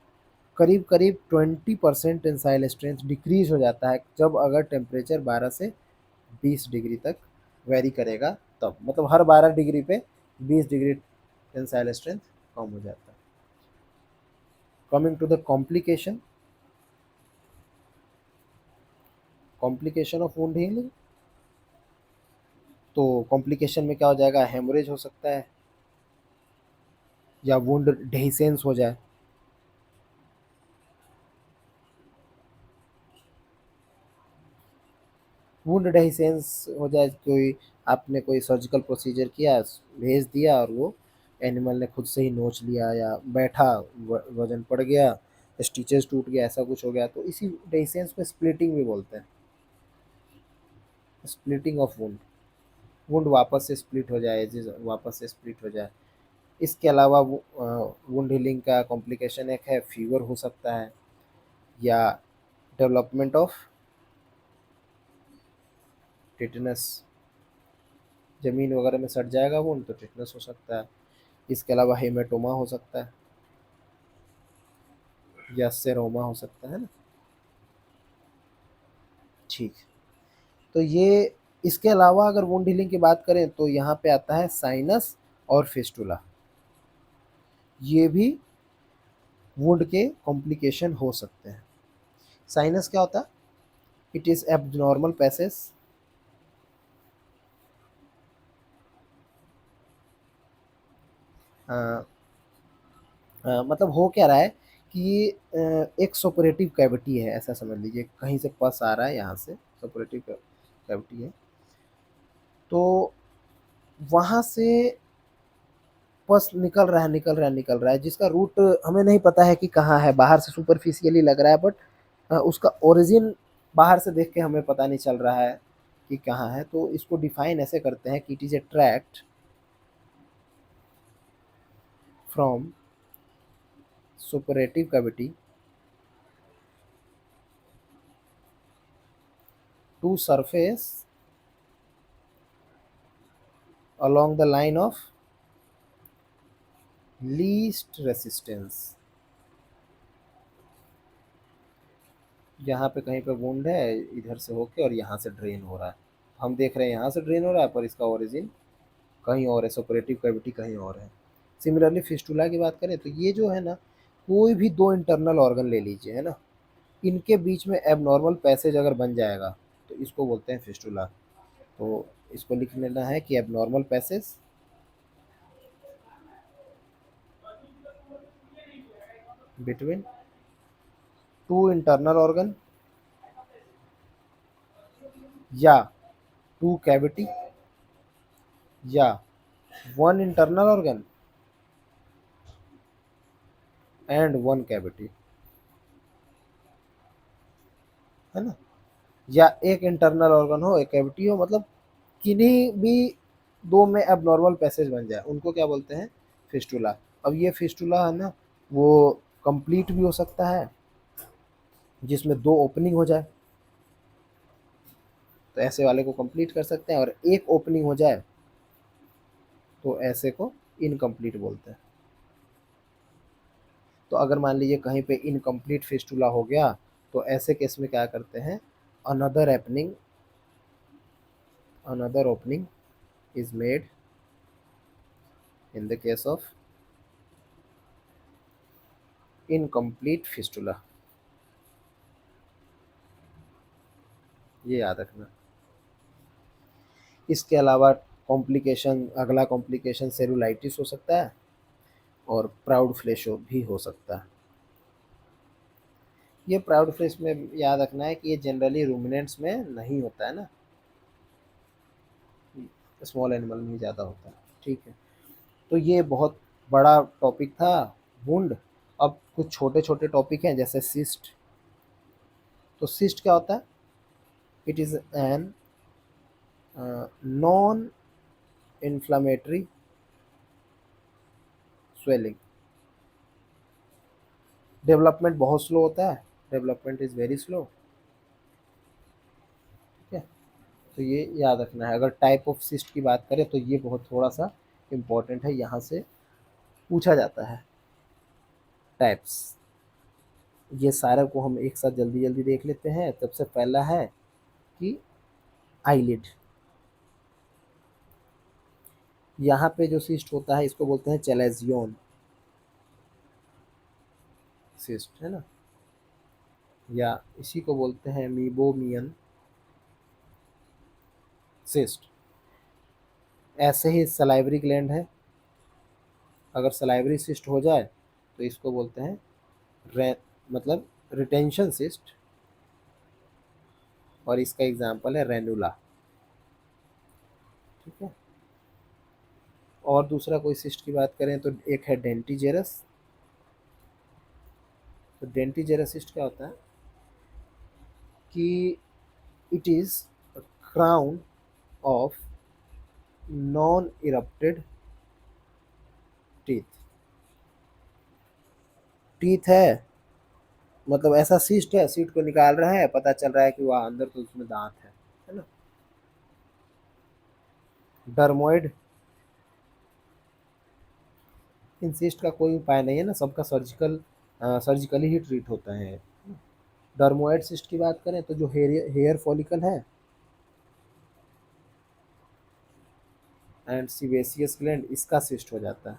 [SPEAKER 1] करीब करीब 20% टेंसाइल स्ट्रेंथ डिक्रीज हो जाता है जब अगर टेम्परेचर 12 से 20 डिग्री तक वेरी करेगा तब मतलब हर 12 डिग्री पे 20 डिग्री टेंसाइल स्ट्रेंथ कम हो जाता है। Coming to the complication, complication of wound healing, तो कॉम्प्लिकेशन में क्या हो जाएगा, हेमोरेज हो सकता है या वुंड डेहिसेंस हो जाए। वुंड डेहिसेंस हो जाए, कोई आपने कोई सर्जिकल प्रोसीजर किया, भेज दिया और वो एनिमल ने खुद से ही नोच लिया या बैठा, वजन पड़ गया, स्टिचेस टूट गया, ऐसा कुछ हो गया, तो इसी डेहिसेंस को स्प्लिटिंग भी बोलते हैं, स्प्लिटिंग ऑफ वुंड। वुंड वापस से स्प्लिट हो जाए, वापस से स्प्लिट हो जाए। इसके अलावा वुंड हीलिंग का कॉम्प्लिकेशन एक है फीवर हो सकता है, या डेवलपमेंट ऑफ टिटनस, जमीन वगैरह में सट जाएगा वुंड तो टिटनस हो सकता है। इसके अलावा हेमेटोमा हो सकता है या सेरोमा हो सकता है ना। ठीक, तो ये, इसके अलावा अगर वुंड हीलिंग की बात करें तो यहाँ पे आता है साइनस और फिस्टुला, ये भी वुंड के कॉम्प्लिकेशन हो सकते हैं। साइनस क्या होता है, इट इज एबनॉर्मल पैसेज, मतलब हो क्या रहा है कि ये एक सोपरेटिव कैविटी है, ऐसा समझ लीजिए, कहीं से पस आ रहा है, यहाँ से सोपरेटिव कैविटी है, तो वहाँ से पस निकल रहा है, निकल रहा है, निकल रहा है, जिसका रूट हमें नहीं पता है कि कहाँ है, बाहर से सुपरफिशियली लग रहा है, बट उसका ओरिजिन बाहर से देख के हमें पता नहीं चल रहा है कि कहाँ है। तो इसको डिफाइन ऐसे करते हैं कि it is a tract from suppurative cavity to surface along the line of least resistance। यहाँ पे कहीं पे वुंड है, इधर से होके और यहाँ से ड्रेन हो रहा है, हम देख रहे हैं यहाँ से ड्रेन हो रहा है, पर इसका ओरिजिन कहीं और है, सुपरेटिव कैविटी कहीं और है। सिमिलरली फिस्टुला की बात करें तो ये जो है ना, कोई भी दो इंटरनल ऑर्गन ले लीजिए, है ना, इनके बीच में एबनॉर्मल पैसेज अगर बन जाएगा तो इसको बोलते हैं फिस्टुला। तो इसको लिख लेना है कि abnormal passage between two internal organ या टू कैविटी या one internal organ and one cavity, है ना, या एक इंटरनल ऑर्गन हो, एक कैविटी हो, मतलब किन्हीं भी दो में एबनॉर्मल पैसेज बन जाए उनको क्या बोलते हैं, फिस्टुला। अब ये फिस्टुला है ना, वो कंप्लीट भी हो सकता है जिसमें दो ओपनिंग हो जाए, तो ऐसे वाले को कंप्लीट कर सकते हैं, और एक ओपनिंग हो जाए तो ऐसे को इनकम्प्लीट बोलते हैं। तो अगर मान लीजिए कहीं पे इनकम्प्लीट फिस्टुला हो गया तो ऐसे केस में क्या करते हैं, another opening, another opening is made in the case of incomplete fistula, ये याद रखना। इसके अलावा कॉम्प्लिकेशन, अगला कॉम्प्लिकेशन सेलुलाइटिस हो सकता है और प्राउड फ्लेशो भी हो सकता है। ये प्राउड फ्लेश में याद रखना है कि ये जनरली रूमिनेंट्स में नहीं होता है ना, स्मॉल एनिमल में ही ज़्यादा होता है। ठीक है, तो ये बहुत बड़ा टॉपिक था वुंड। अब कुछ छोटे छोटे टॉपिक हैं जैसे सिस्ट। तो सिस्ट क्या होता है, it is an non inflammatory swelling. Development बहुत स्लो होता है, डेवलपमेंट इज़ वेरी स्लो। ठीक है, तो ये याद रखना है। अगर टाइप ऑफ सिस्ट की बात करें तो ये बहुत थोड़ा सा इम्पोर्टेंट है, यहाँ से पूछा जाता है टाइप्स। ये सारे को हम एक साथ जल्दी जल्दी देख लेते हैं। सबसे पहला है कि आईलिड, यहाँ पे जो सिस्ट होता है इसको बोलते हैं चैलेजियन सिस्ट, है ना, या इसी को बोलते हैं मीबोमियन सिस्ट। ऐसे ही सलाइवरी ग्लैंड है, अगर सलाइवरी सिस्ट हो जाए तो इसको बोलते हैं मतलब रिटेंशन सिस्ट, और इसका एग्जाम्पल है रेनुला। ठीक है। और दूसरा कोई सिस्ट की बात करें तो एक है डेंटिजेरस। तो डेंटिजेरस सिस्ट क्या होता है कि it is crown of non erupted teeth. Teeth है, मतलब ऐसा सिस्ट है, सीट को निकाल रहा है, पता चल रहा है कि वह अंदर तो उसमें दांत है ना। डर्मोइड, इन सिस्ट का कोई उपाय नहीं है ना, सबका सर्जिकली ही ट्रीट होता है। डर्मोइड सिस्ट की बात करें तो जो हेयर फॉलिकल है एंड सीवेसियस ग्लैंड, इसका सिस्ट हो जाता है।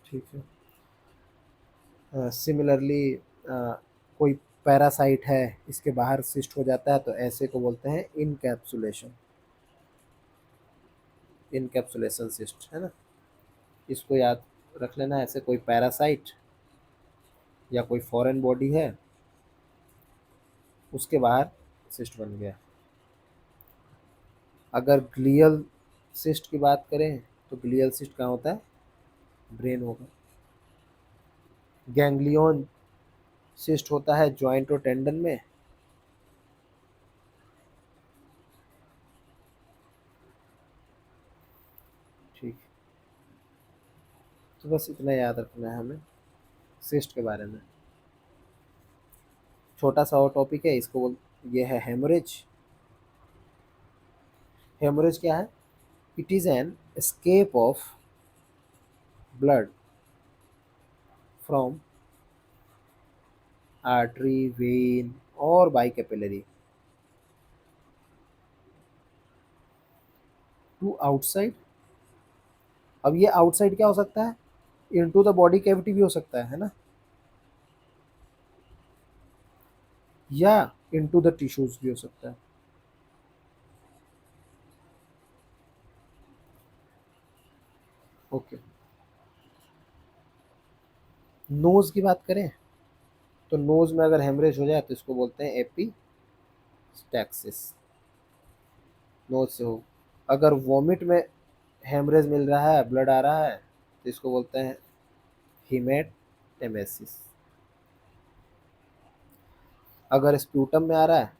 [SPEAKER 1] ठीक है। सिमिलरली कोई पैरासाइट है, इसके बाहर सिस्ट हो जाता है, तो ऐसे को बोलते हैं इनकैप्सुलेशन, इनकैप्सुलेशन सिस्ट, है ना। इसको याद रख लेना, ऐसे कोई पैरासाइट या कोई फॉरेन बॉडी है, उसके बाहर सिस्ट बन गया। अगर ग्लियल सिस्ट की बात करें तो ग्लियल सिस्ट कहाँ होता है, ब्रेन होगा। गैंग्लियन सिस्ट होता है जॉइंट और टेंडन में। ठीक, तो बस इतना याद रखना है हमें सिस्ट के बारे में। छोटा सा और टॉपिक है, इसको ये है हेमरेज। हेमरेज क्या है, it is an escape of blood from artery, when और बाई कैपिलरी टू आउटसाइड। अब ये आउटसाइड क्या हो सकता है, इनटू द बॉडी कैविटी भी हो सकता है ना, या इनटू द टिश्यूज भी हो सकता है। ओके। नोज की बात करें तो नोज में अगर हेमरेज हो जाए तो इसको बोलते हैं एपिस्टैक्सिस, नोज से हो। अगर वॉमिट में हेमरेज मिल रहा है, ब्लड आ रहा है, तो इसको बोलते हैं हीमेटेमेसिस। अगर स्प्यूटम में आ रहा है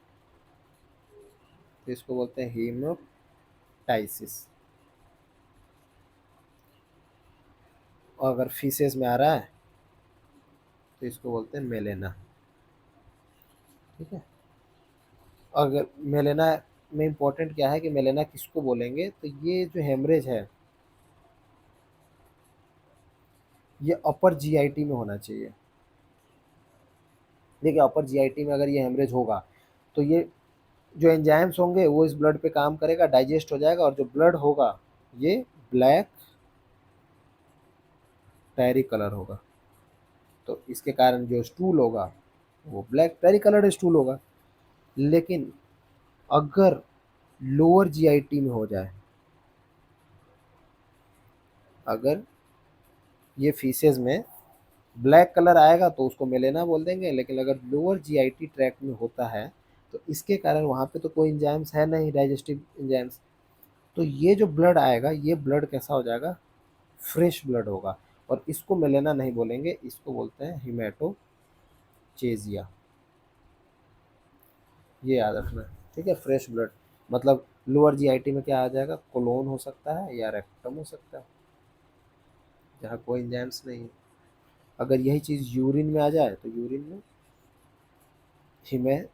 [SPEAKER 1] तो इसको बोलते हैं हीमोटाइसिस। और अगर फीसेस में आ रहा है तो इसको बोलते हैं मेलेना। ठीक है। अगर मेलेना में इम्पोर्टेंट क्या है कि मेलेना किसको बोलेंगे, तो ये जो हेमरेज है ये अपर जीआईटी में होना चाहिए। देखिए अपर जीआईटी में अगर ये हेमरेज होगा तो ये जो एंजाइम्स होंगे वो इस ब्लड पे काम करेगा, डाइजेस्ट हो जाएगा, और जो ब्लड होगा ये ब्लैक टैरी कलर होगा। तो इसके कारण जो स्टूल होगा वो ब्लैक टैरी कलर्ड स्टूल होगा। लेकिन अगर लोअर जीआईटी में हो जाए, अगर ये फीसेस में ब्लैक कलर आएगा तो उसको मेलेना बोल देंगे। लेकिन अगर लोअर जीआईटी ट्रैक्ट में होता है तो इसके कारण वहाँ पे तो कोई इंजाइम्स है नहीं, डाइजेस्टिव इंजाइम्स, तो ये जो ब्लड आएगा ये ब्लड कैसा हो जाएगा, फ्रेश ब्लड होगा। और इसको मेलेना नहीं बोलेंगे, इसको बोलते हैं हिमेटोचेजिया। ये याद रखना है। ठीक है, फ्रेश ब्लड मतलब लोअर जीआईटी में क्या आ जाएगा, कोलोन हो सकता है या रेक्टम हो सकता है, जहाँ कोई इंजाइम्स नहीं है। अगर यही चीज़ यूरिन में आ जाए तो यूरिन में हिमेचूरिया।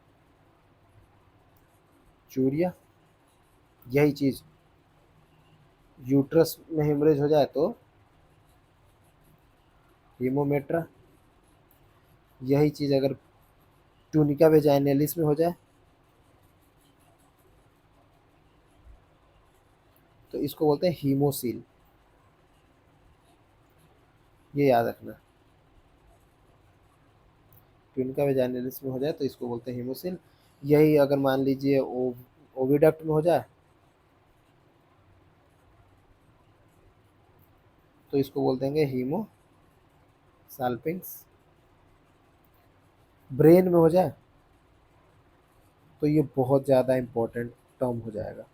[SPEAKER 1] यही चीज़ यूट्रस में हेमरेज हो जाए तो हीमोमेट्रा। यही चीज़ अगर ट्यूनिका वेजाइनलिस में हो जाए इसको बोलते हैं हीमोसिल, ये याद रखना। ट्विन का वेजाइनलिस में हो जाए तो इसको बोलते हैं हीमोसिल। यही अगर मान लीजिए ओविडक्ट में हो जाए तो इसको बोल देंगे हीमो साल्पिंग्स। ब्रेन में हो जाए तो ये बहुत ज़्यादा इम्पोर्टेंट टर्म हो जाएगा।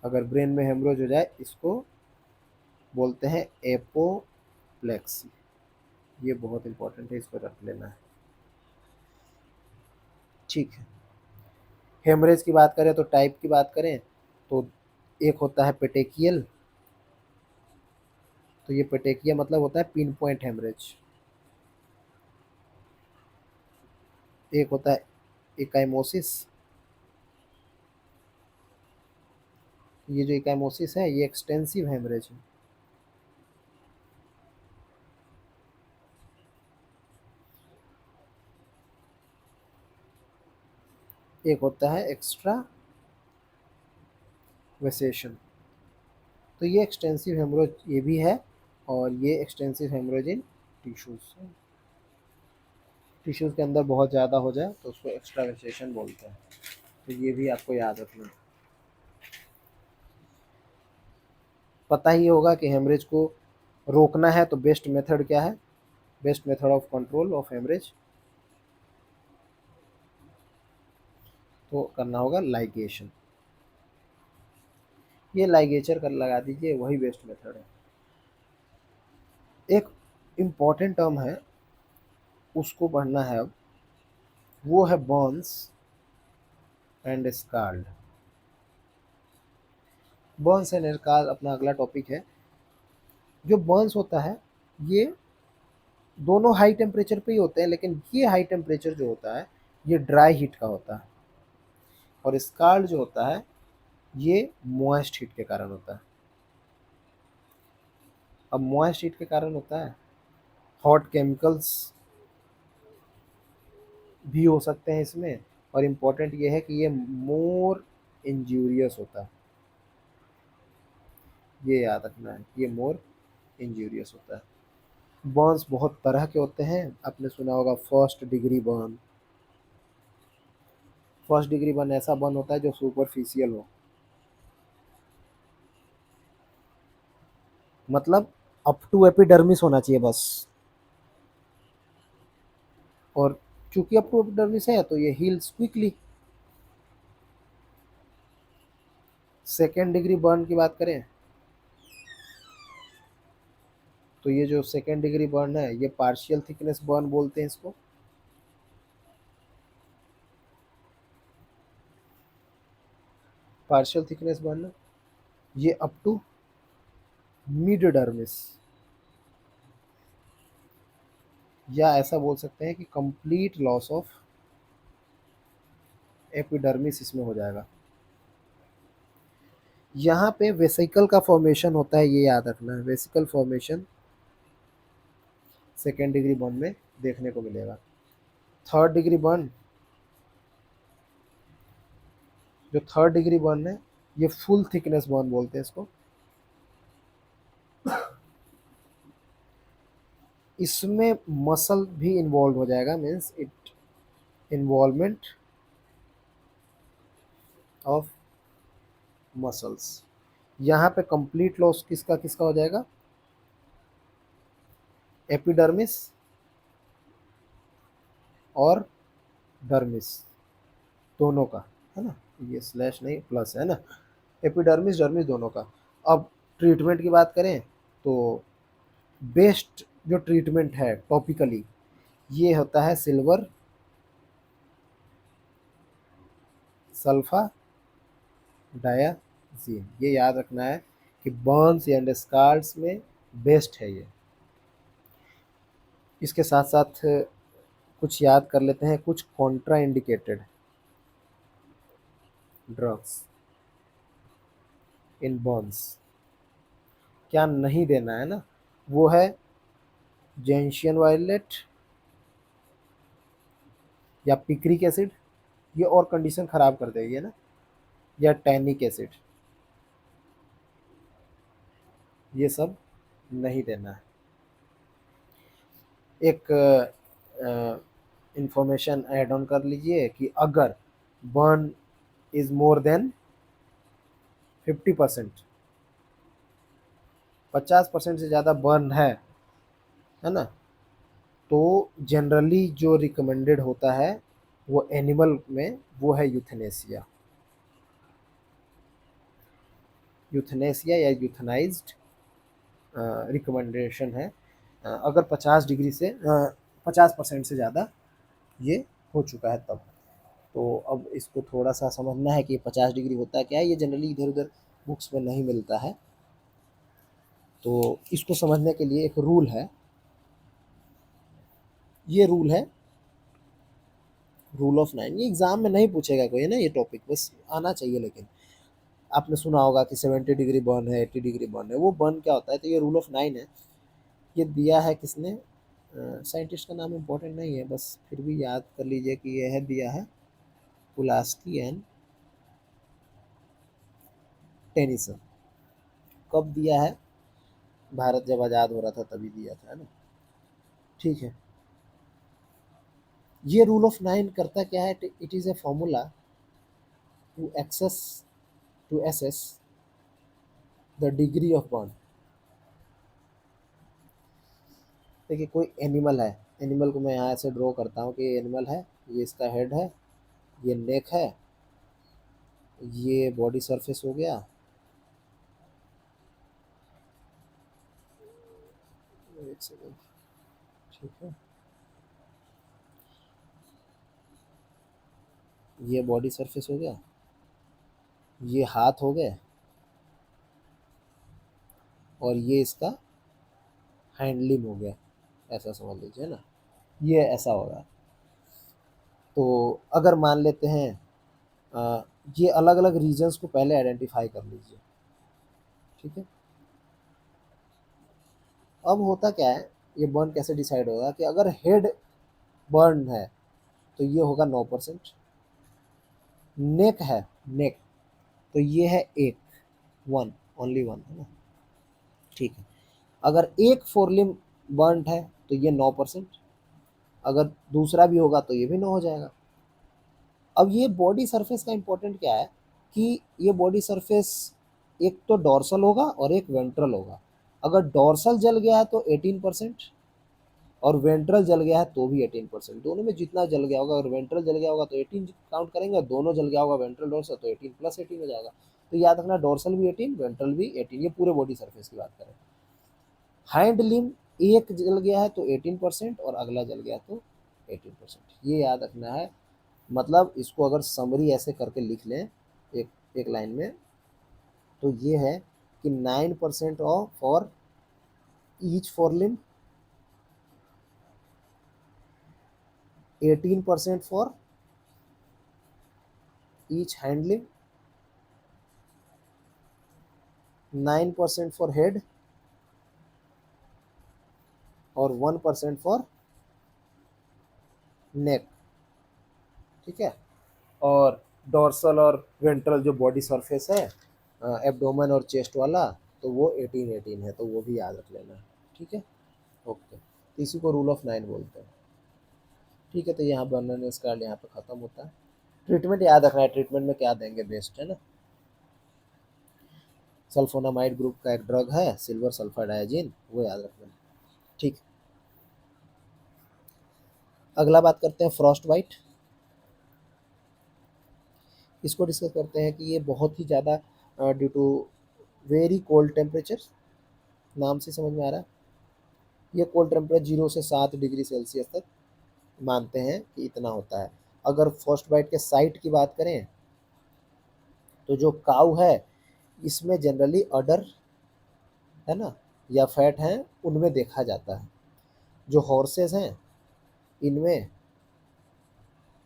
[SPEAKER 1] अगर ब्रेन में हेमरोज हो जाए इसको बोलते हैं एपोप्लेक्सी। ये बहुत इंपॉर्टेंट है, इसको रख लेना है। ठीक है, हेमरेज की बात करें तो टाइप की बात करें तो एक होता है पेटेकियल, तो ये पेटेकिया मतलब होता है पिन पॉइंट हेमरेज। एक होता है इकाइमोसिस, ये जो इकाइमोसिस है ये एक्सटेंसिव हेमरेज है। एक होता है एक्स्ट्रा वेसेशन, तो ये एक्सटेंसिव हेमरेज ये भी है, और ये एक्सटेंसिव हेमरेज इन टिश्यूज, टिश्यूज के अंदर बहुत ज़्यादा हो जाए तो उसको एक्स्ट्रा वेसेशन बोलते हैं। तो ये भी आपको याद रखना। पता ही होगा कि हेमरेज को रोकना है तो बेस्ट मेथड क्या है, best method of control of haemorrhage, तो करना होगा लाइगेशन। ये लाइगेचर कर लगा दीजिए, वही बेस्ट मेथड है। एक इम्पॉर्टेंट टर्म है उसको पढ़ना है अब, वो है Burns and scald. Burns and scald अपना अगला टॉपिक है। जो बर्न्स होता है ये दोनों हाई टेम्परेचर पे ही होते हैं, लेकिन ये हाई टेम्परेचर जो होता है ये ड्राई हीट का होता है, और स्काल्ड जो होता है ये मॉइस्ट हीट के कारण होता है। अब मॉइस्ट हीट के कारण होता है, हॉट केमिकल्स भी हो सकते हैं इसमें, और इम्पोर्टेंट ये है कि ये मोर इंजूरियस होता है, ये याद रखना है, ये मोर इंजूरियस होता है। बर्न्स बहुत तरह के होते हैं, आपने सुना होगा first degree burn. First degree burn ऐसा बर्न होता है जो सुपरफिशियल हो, मतलब अप टू एपिडर्मिस होना चाहिए बस, और चूंकि अप टू एपिडर्मिस है तो ये heels quickly. Second degree burn की बात करें तो ये जो सेकेंड डिग्री बर्न है ये पार्शियल थिकनेस बर्न बोलते हैं इसको। पार्शियल थिकनेस बर्न ये अप टू मिड डर्मिस, या ऐसा बोल सकते हैं कि कंप्लीट लॉस ऑफ एपिडर्मिस इसमें हो जाएगा। यहाँ पे वेसिकल का फॉर्मेशन होता है, ये याद रखना है, vesicle formation second degree burn में देखने को मिलेगा। थर्ड डिग्री बर्न, जो थर्ड डिग्री बर्न है ये फुल थिकनेस बर्न बोलते हैं इसको। इसमें मसल भी इन्वॉल्व हो जाएगा, means it involvement of muscles. यहाँ पे कंप्लीट लॉस किसका किसका हो जाएगा, एपिडर्मिस और डर्मिस दोनों का, है ना, ये स्लैश नहीं प्लस है ना, एपिडर्मिस डर्मिस दोनों का। अब ट्रीटमेंट की बात करें तो बेस्ट जो ट्रीटमेंट है टॉपिकली ये होता है सिल्वर सल्फा डायाजीन, ये याद रखना है कि बर्न्स एंड स्कार्स में बेस्ट है ये। इसके साथ साथ कुछ याद कर लेते हैं, कुछ Contra indicated drugs in Burns, क्या नहीं देना है ना, वो है जेंशियन वायलेट या पिक्रिक एसिड, ये और कंडीशन ख़राब कर देगी है ना, या टैनिक एसिड। ये सब नहीं देना है। एक इंफॉर्मेशन ऐड ऑन कर लीजिए कि अगर बर्न इज मोर देन 50%, 50% से ज़्यादा बर्न है ना, तो जनरली जो रिकमेंडेड होता है वो एनिमल में वो है यूथनेसिया। यूथनेसिया या यूथनाइज्ड रिकमेंडेशन है अगर 50 डिग्री से 50% से ज़्यादा ये हो चुका है तब। तो अब इसको थोड़ा सा समझना है कि 50 डिग्री होता क्या है। ये जनरली इधर उधर बुक्स में नहीं मिलता है, तो इसको समझने के लिए एक रूल है। ये रूल है रूल ऑफ 9। ये एग्जाम में नहीं पूछेगा कोई, है ना, ये टॉपिक बस आना चाहिए। लेकिन आपने सुना होगा कि 70 डिग्री बर्न है, 80 डिग्री बर्न है। वो बर्न क्या होता है, तो ये रूल ऑफ 9 है। ये दिया है किसने, साइंटिस्ट का नाम इम्पोर्टेंट नहीं है, बस फिर भी याद कर लीजिए कि यह दिया है पुलास्की एंड टेनिसन। कब दिया है, भारत जब आज़ाद हो रहा था तभी दिया था, है ना। ठीक है, ये रूल ऑफ 9 करता क्या है, it is a formula to access to assess the degree of burn. देखिए कोई एनिमल है, एनिमल को मैं यहाँ से ड्रॉ करता हूँ कि एनिमल है, ये इसका हेड है, ये नेक है, ये बॉडी सरफेस हो गया, एक सेकंड, ठीक है, ये बॉडी सरफेस हो गया, ये हाथ हो गए, और ये इसका हैंडलिंग हो गया, ऐसा समझ लीजिए ना। ये ऐसा होगा। तो अगर मान लेते हैं ये अलग अलग रीजन्स को पहले आइडेंटिफाई कर लीजिए, ठीक है। अब होता क्या है, ये बर्न कैसे डिसाइड होगा कि अगर हेड बर्न है तो ये होगा 9%। नेक है, नेक, तो ये है 1, 1, ओनली 1, है ना, ठीक है। अगर एक फोरलिम बर्न है तो ये 9%, अगर दूसरा भी होगा तो ये भी 9 हो जाएगा। अब ये बॉडी सरफेस का इंपॉर्टेंट क्या है कि ये बॉडी सरफेस एक तो डॉर्सल होगा और एक वेंट्रल होगा। अगर डॉर्सल जल गया है तो 18%, और वेंट्रल जल गया है तो भी 18%। दोनों में जितना जल गया होगा, अगर वेंट्रल जल गया होगा तो 18 काउंट करेंगे, दोनों जल गया होगा वेंट्रल डॉर्सल तो 18 प्लस 18 हो जाएगा। तो याद रखना, डॉर्सल भी 18, वेंट्रल भी 18, ये पूरे बॉडी सरफेस की बात करें। हैंड लिम एक जल गया है तो 18%, और अगला जल गया तो 18%, ये याद रखना है। मतलब इसको अगर समरी ऐसे करके लिख लें एक एक लाइन में, तो ये है कि 9% of for each fore limb, 18% for each hand limb, 9% for head, और 1% फॉर नेक, ठीक है। और डॉर्सल और वेंट्रल जो बॉडी सरफेस है, एब्डोमेन और चेस्ट वाला, तो वो 18 है, तो वो भी याद रख लेना, ठीक है। ओके, तो इसी को रूल ऑफ 9 बोलते हैं, ठीक है। तो यहाँ बर्नर स्कार्ड यहाँ पे ख़त्म होता है। ट्रीटमेंट याद रखना है, ट्रीटमेंट में क्या देंगे बेस्ट, है ना। सल्फोनामाइड ग्रुप का एक ड्रग है, सिल्वर सल्फर डायजीन, वो याद रखना है, ठीक। अगला बात करते हैं फ्रॉस्ट बाइट। इसको डिस्कस करते हैं कि ये बहुत ही ज़्यादा due to very cold temperature, नाम से समझ में आ रहा है, ये कोल्ड टेम्परेचर 0 से 7 डिग्री सेल्सियस तक मानते हैं कि इतना होता है। अगर फ्रॉस्ट बाइट के साइट की बात करें तो जो काऊ है इसमें जनरली अडर, है ना, या फैट हैं, उनमें देखा जाता है। जो हॉर्सेस हैं इनमें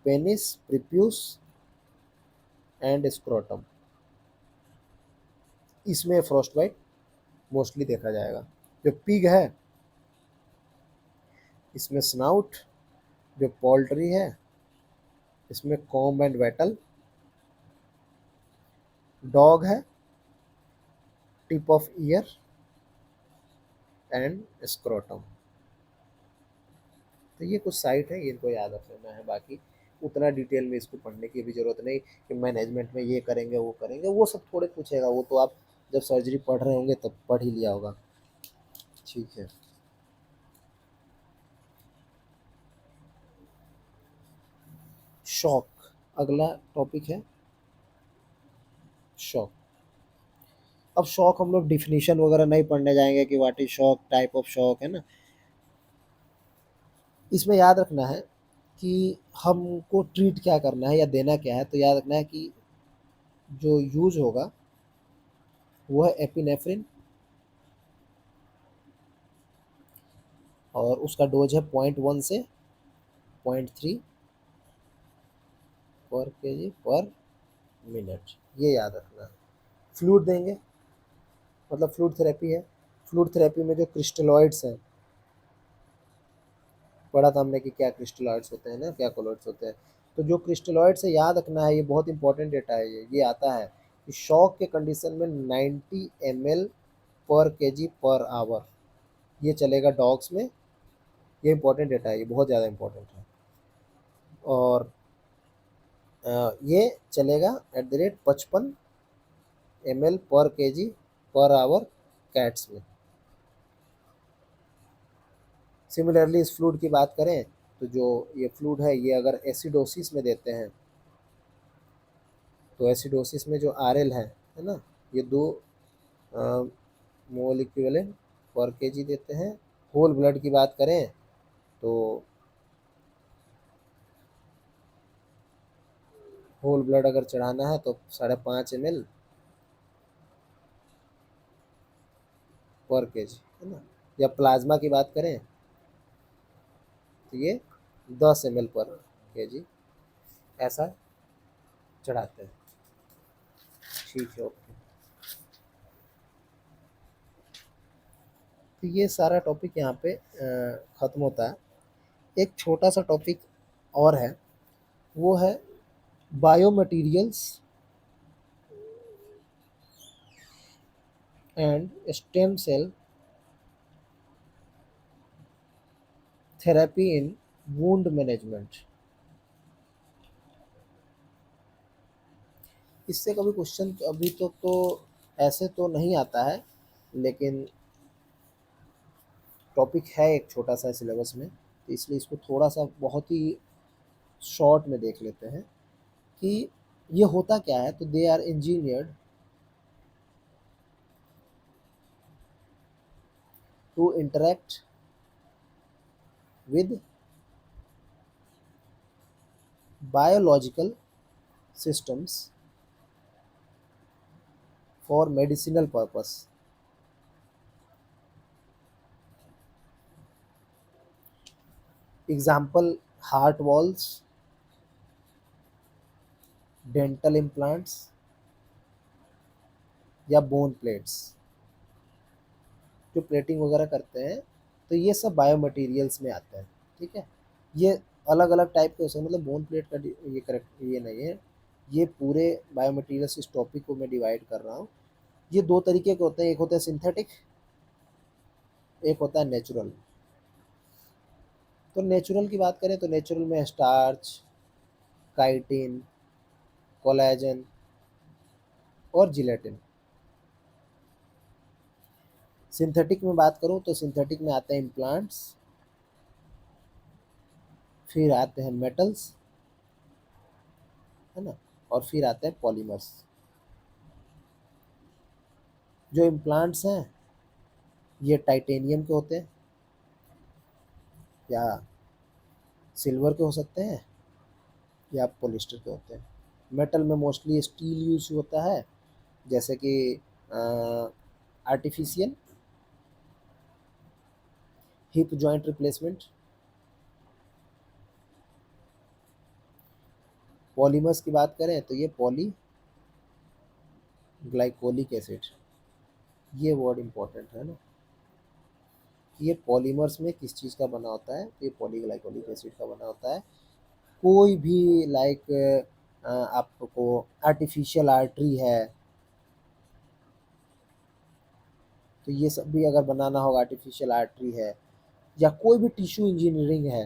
[SPEAKER 1] पेनिस, प्रिप्यूस एंड स्क्रोटम, इसमें फ्रॉस्ट बाइट मोस्टली देखा जाएगा। जो पिग है इसमें स्नाउट, जो पोल्ट्री है इसमें कॉम्ब एंड वेटल, डॉग है tip of year, and scrotum. तो ये कुछ साइट है, इनको याद रख लेना है। बाकी उतना डिटेल में इसको पढ़ने की भी ज़रूरत नहीं कि मैनेजमेंट में ये करेंगे वो करेंगे, वो सब थोड़े पूछेगा, वो तो आप जब सर्जरी पढ़ रहे होंगे तब पढ़ ही लिया होगा। ठीक है। शॉक अगला टॉपिक है, शॉक। अब शॉक हम लोग डिफिनीशन वगैरह नहीं पढ़ने जाएंगे कि what is shock, type of shock, है ना। इसमें याद रखना है कि हमको ट्रीट क्या करना है या देना क्या है। तो याद रखना है कि जो यूज होगा वो है एपिनेफ्रिन, और उसका डोज है 0.1 से 0.3 पर केजी पर मिनट, ये याद रखना है। फ्लूइड देंगे, मतलब फ्लूइड थेरेपी है। फ्लूइड थेरेपी में जो क्रिस्टलॉइड्स हैं, पढ़ा था हमने कि क्या क्रिस्टलॉइड्स होते हैं ना, क्या कोलॉइड्स होते हैं। तो जो क्रिस्टलॉइड्स है याद रखना है, ये बहुत इंपॉर्टेंट डेटा है। ये आता है कि शॉक के कंडीशन में 90 ml पर केजी पर आवर, ये चलेगा डॉग्स में। ये इंपॉर्टेंट डेटा है, ये बहुत ज़्यादा इंपॉर्टेंट है। और ये चलेगा @55 ml पर केजी पर आवर कैट्स में। सिमिलरली इस फ्लूइड की बात करें तो जो ये फ्लूइड है, ये अगर एसिडोसिस में देते हैं तो एसिडोसिस में जो आरएल है ना, ये 2 मोल इक्विवेलेंट पर केजी देते हैं। होल ब्लड की बात करें तो होल ब्लड अगर चढ़ाना है तो 5.5 ml पर केजी, है ना। या प्लाज्मा की बात करें तो ये 10 ml पर केजी ऐसा चढ़ाते हैं। ठीक है, ओके। तो ये सारा टॉपिक यहाँ पे ख़त्म होता है। एक छोटा सा टॉपिक और है, वो है biomaterials and stem cell therapy in wound management. इससे कभी क्वेश्चन अभी तो ऐसे तो नहीं आता है, लेकिन टॉपिक है एक छोटा सा सिलेबस में, तो इसलिए इसको थोड़ा सा बहुत ही शॉर्ट में देख लेते हैं कि ये होता क्या है। तो they are engineered to interact with biological systems for medicinal purpose. Example: heart valves, dental implants या बोन प्लेट्स। जो प्लेटिंग वगैरह करते हैं तो ये सब बायोमटेरियल्स में आते हैं। ठीक है, ये अलग अलग टाइप के हो सकते हैं, मतलब बोन प्लेट का ये करेक्ट ये नहीं है, ये पूरे बायोमटेरियल्स इस टॉपिक को मैं डिवाइड कर रहा हूँ। ये 2 तरीके के होते हैं, एक होता है सिंथेटिक, एक होता है नेचुरल। तो नेचुरल की बात करें तो नेचुरल में स्टार्च, काइटिन, कोलेजन और जिलेटिन। सिंथेटिक में बात करूं तो सिंथेटिक में आते हैं इम्प्लांट्स, फिर आते हैं मेटल्स, है ना, और फिर आते हैं पॉलीमर्स। जो इम्प्लांट्स हैं ये टाइटेनियम के होते हैं या सिल्वर के हो सकते हैं या पॉलिस्टर के होते हैं। मेटल में मोस्टली स्टील यूज होता है, जैसे कि artificial hip joint replacement. Polymers की बात करें तो ये पॉली ग्लाइकोलिक एसिड, ये वर्ड इंपॉर्टेंट है ना, कि ये पॉलीमर्स में किस चीज़ का बना होता है। तो ये पॉलीग्लाइकोलिक एसिड का बना होता है। कोई भी लाइक आपको आर्टिफिशियल आर्टरी है तो ये सब भी अगर बनाना होगा, आर्टिफिशियल आर्टरी है या कोई भी टिश्यू इंजीनियरिंग है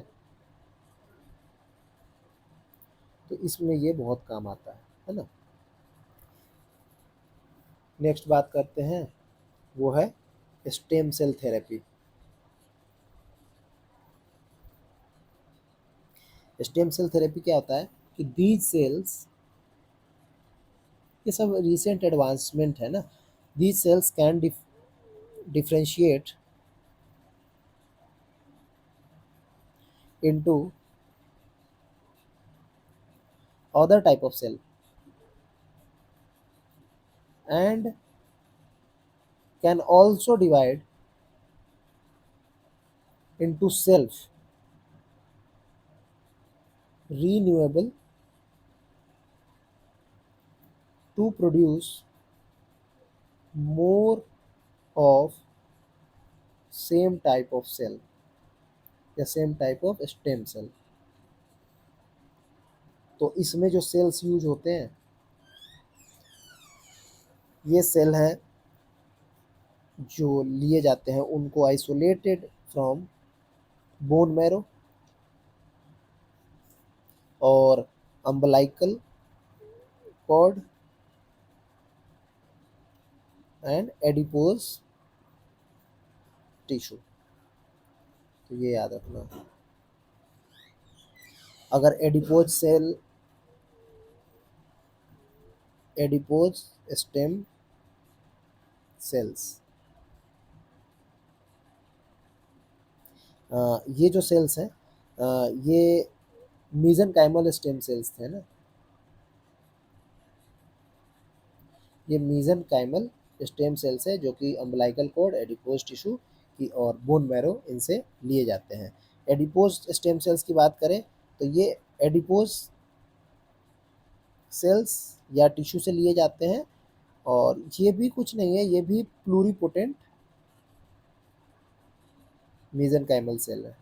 [SPEAKER 1] तो इसमें ये बहुत काम आता है ना। नेक्स्ट बात करते हैं, वो है stem cell therapy. Stem cell therapy क्या होता है कि दीज सेल्स, ये सब रिसेंट एडवांसमेंट है ना, these cells can differentiate into other type of cell and can also divide into self renewable to produce more of same type of cell या same type of stem cell. तो इसमें जो सेल्स यूज होते हैं ये सेल हैं जो लिए जाते हैं, उनको आइसोलेटेड फ्रॉम बोन मैरो और umbilical cord and adipose tissue. तो ये याद रखना, अगर एडिपोज स्टेम सेल्स, ये जो सेल्स हैं ये मीजनकाइमल स्टेम सेल्स थे ना, ये मीजनकाइमल स्टेम सेल्स है जो कि अम्बलाइकल कॉर्ड, एडिपोज टिश्यू की और बोन मैरो इनसे लिए जाते हैं। एडिपोज स्टेम सेल्स की बात करें तो ये एडिपोज सेल्स या टिश्यू से लिए जाते हैं और ये भी कुछ नहीं है, ये भी प्लूरिपोटेंट मीजनकाइमल सेल है।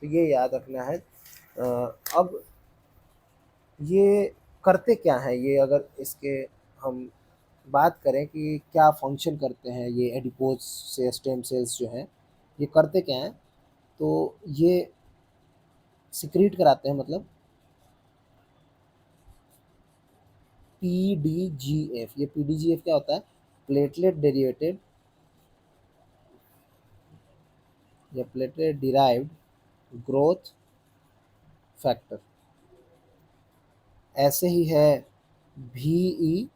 [SPEAKER 1] तो ये याद रखना है। अब ये करते क्या हैं, ये अगर इसके हम बात करें कि क्या फंक्शन करते हैं ये एडिपोज से स्टेम सेल्स जो हैं, ये करते क्या हैं, तो ये सिक्रीट कराते हैं, मतलब पीडीजीएफ। ये पीडीजीएफ क्या होता है, प्लेटलेट डेरिवेटेड या प्लेटलेट डिराइव्ड ग्रोथ फैक्टर। ऐसे ही है VEGF,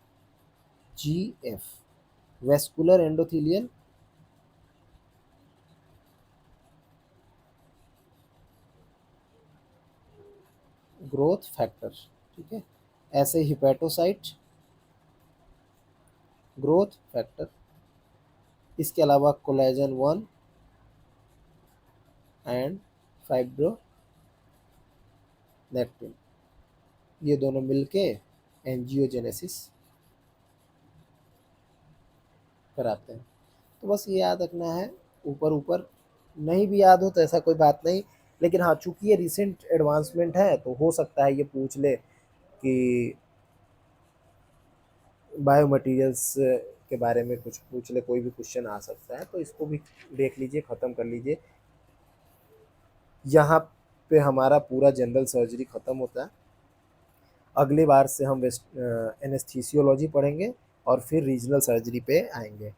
[SPEAKER 1] vascular endothelial growth factor, ठीक है। ऐसे हिपैटोसाइट ग्रोथ फैक्टर, इसके अलावा कोलेजन 1 एंड फाइब्रोनेक्टिन, ये दोनों मिलके एंजियोजेनेसिस कराते हैं। तो बस ये याद रखना है, ऊपर ऊपर नहीं भी याद हो तो ऐसा कोई बात नहीं, लेकिन हाँ चूंकि ये रिसेंट एडवांसमेंट है तो हो सकता है ये पूछ ले कि बायो मटेरियल्स के बारे में कुछ पूछ ले, कोई भी क्वेश्चन आ सकता है, तो इसको भी देख लीजिए, ख़त्म कर लीजिए। यहाँ पे हमारा पूरा जनरल सर्जरी ख़त्म होता है। अगली बार से हम एनेस्थीसियोलॉजी पढ़ेंगे और फिर रीजनल सर्जरी पे आएंगे।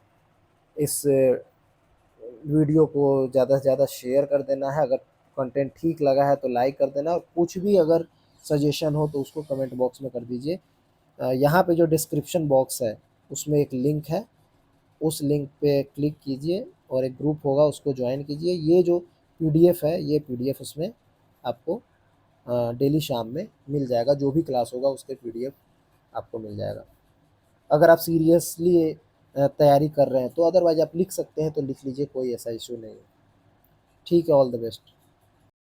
[SPEAKER 1] इस वीडियो को ज़्यादा से ज़्यादा शेयर कर देना है, अगर कंटेंट ठीक लगा है तो लाइक कर देना, और कुछ भी अगर सजेशन हो तो उसको कमेंट बॉक्स में कर दीजिए। यहाँ पे जो डिस्क्रिप्शन बॉक्स है उसमें एक लिंक है, उस लिंक पे क्लिक कीजिए और एक ग्रुप होगा उसको ज्वाइन कीजिए। ये जो पीडीएफ है ये पीडीएफ उसमें आपको डेली शाम में मिल जाएगा, जो भी क्लास होगा उसके पीडीएफ आपको मिल जाएगा। अगर आप सीरियसली तैयारी कर रहे हैं तो अदरवाइज आप लिख सकते हैं, तो लिख लीजिए, कोई ऐसा इशू नहीं है। ठीक है, ऑल द बेस्ट।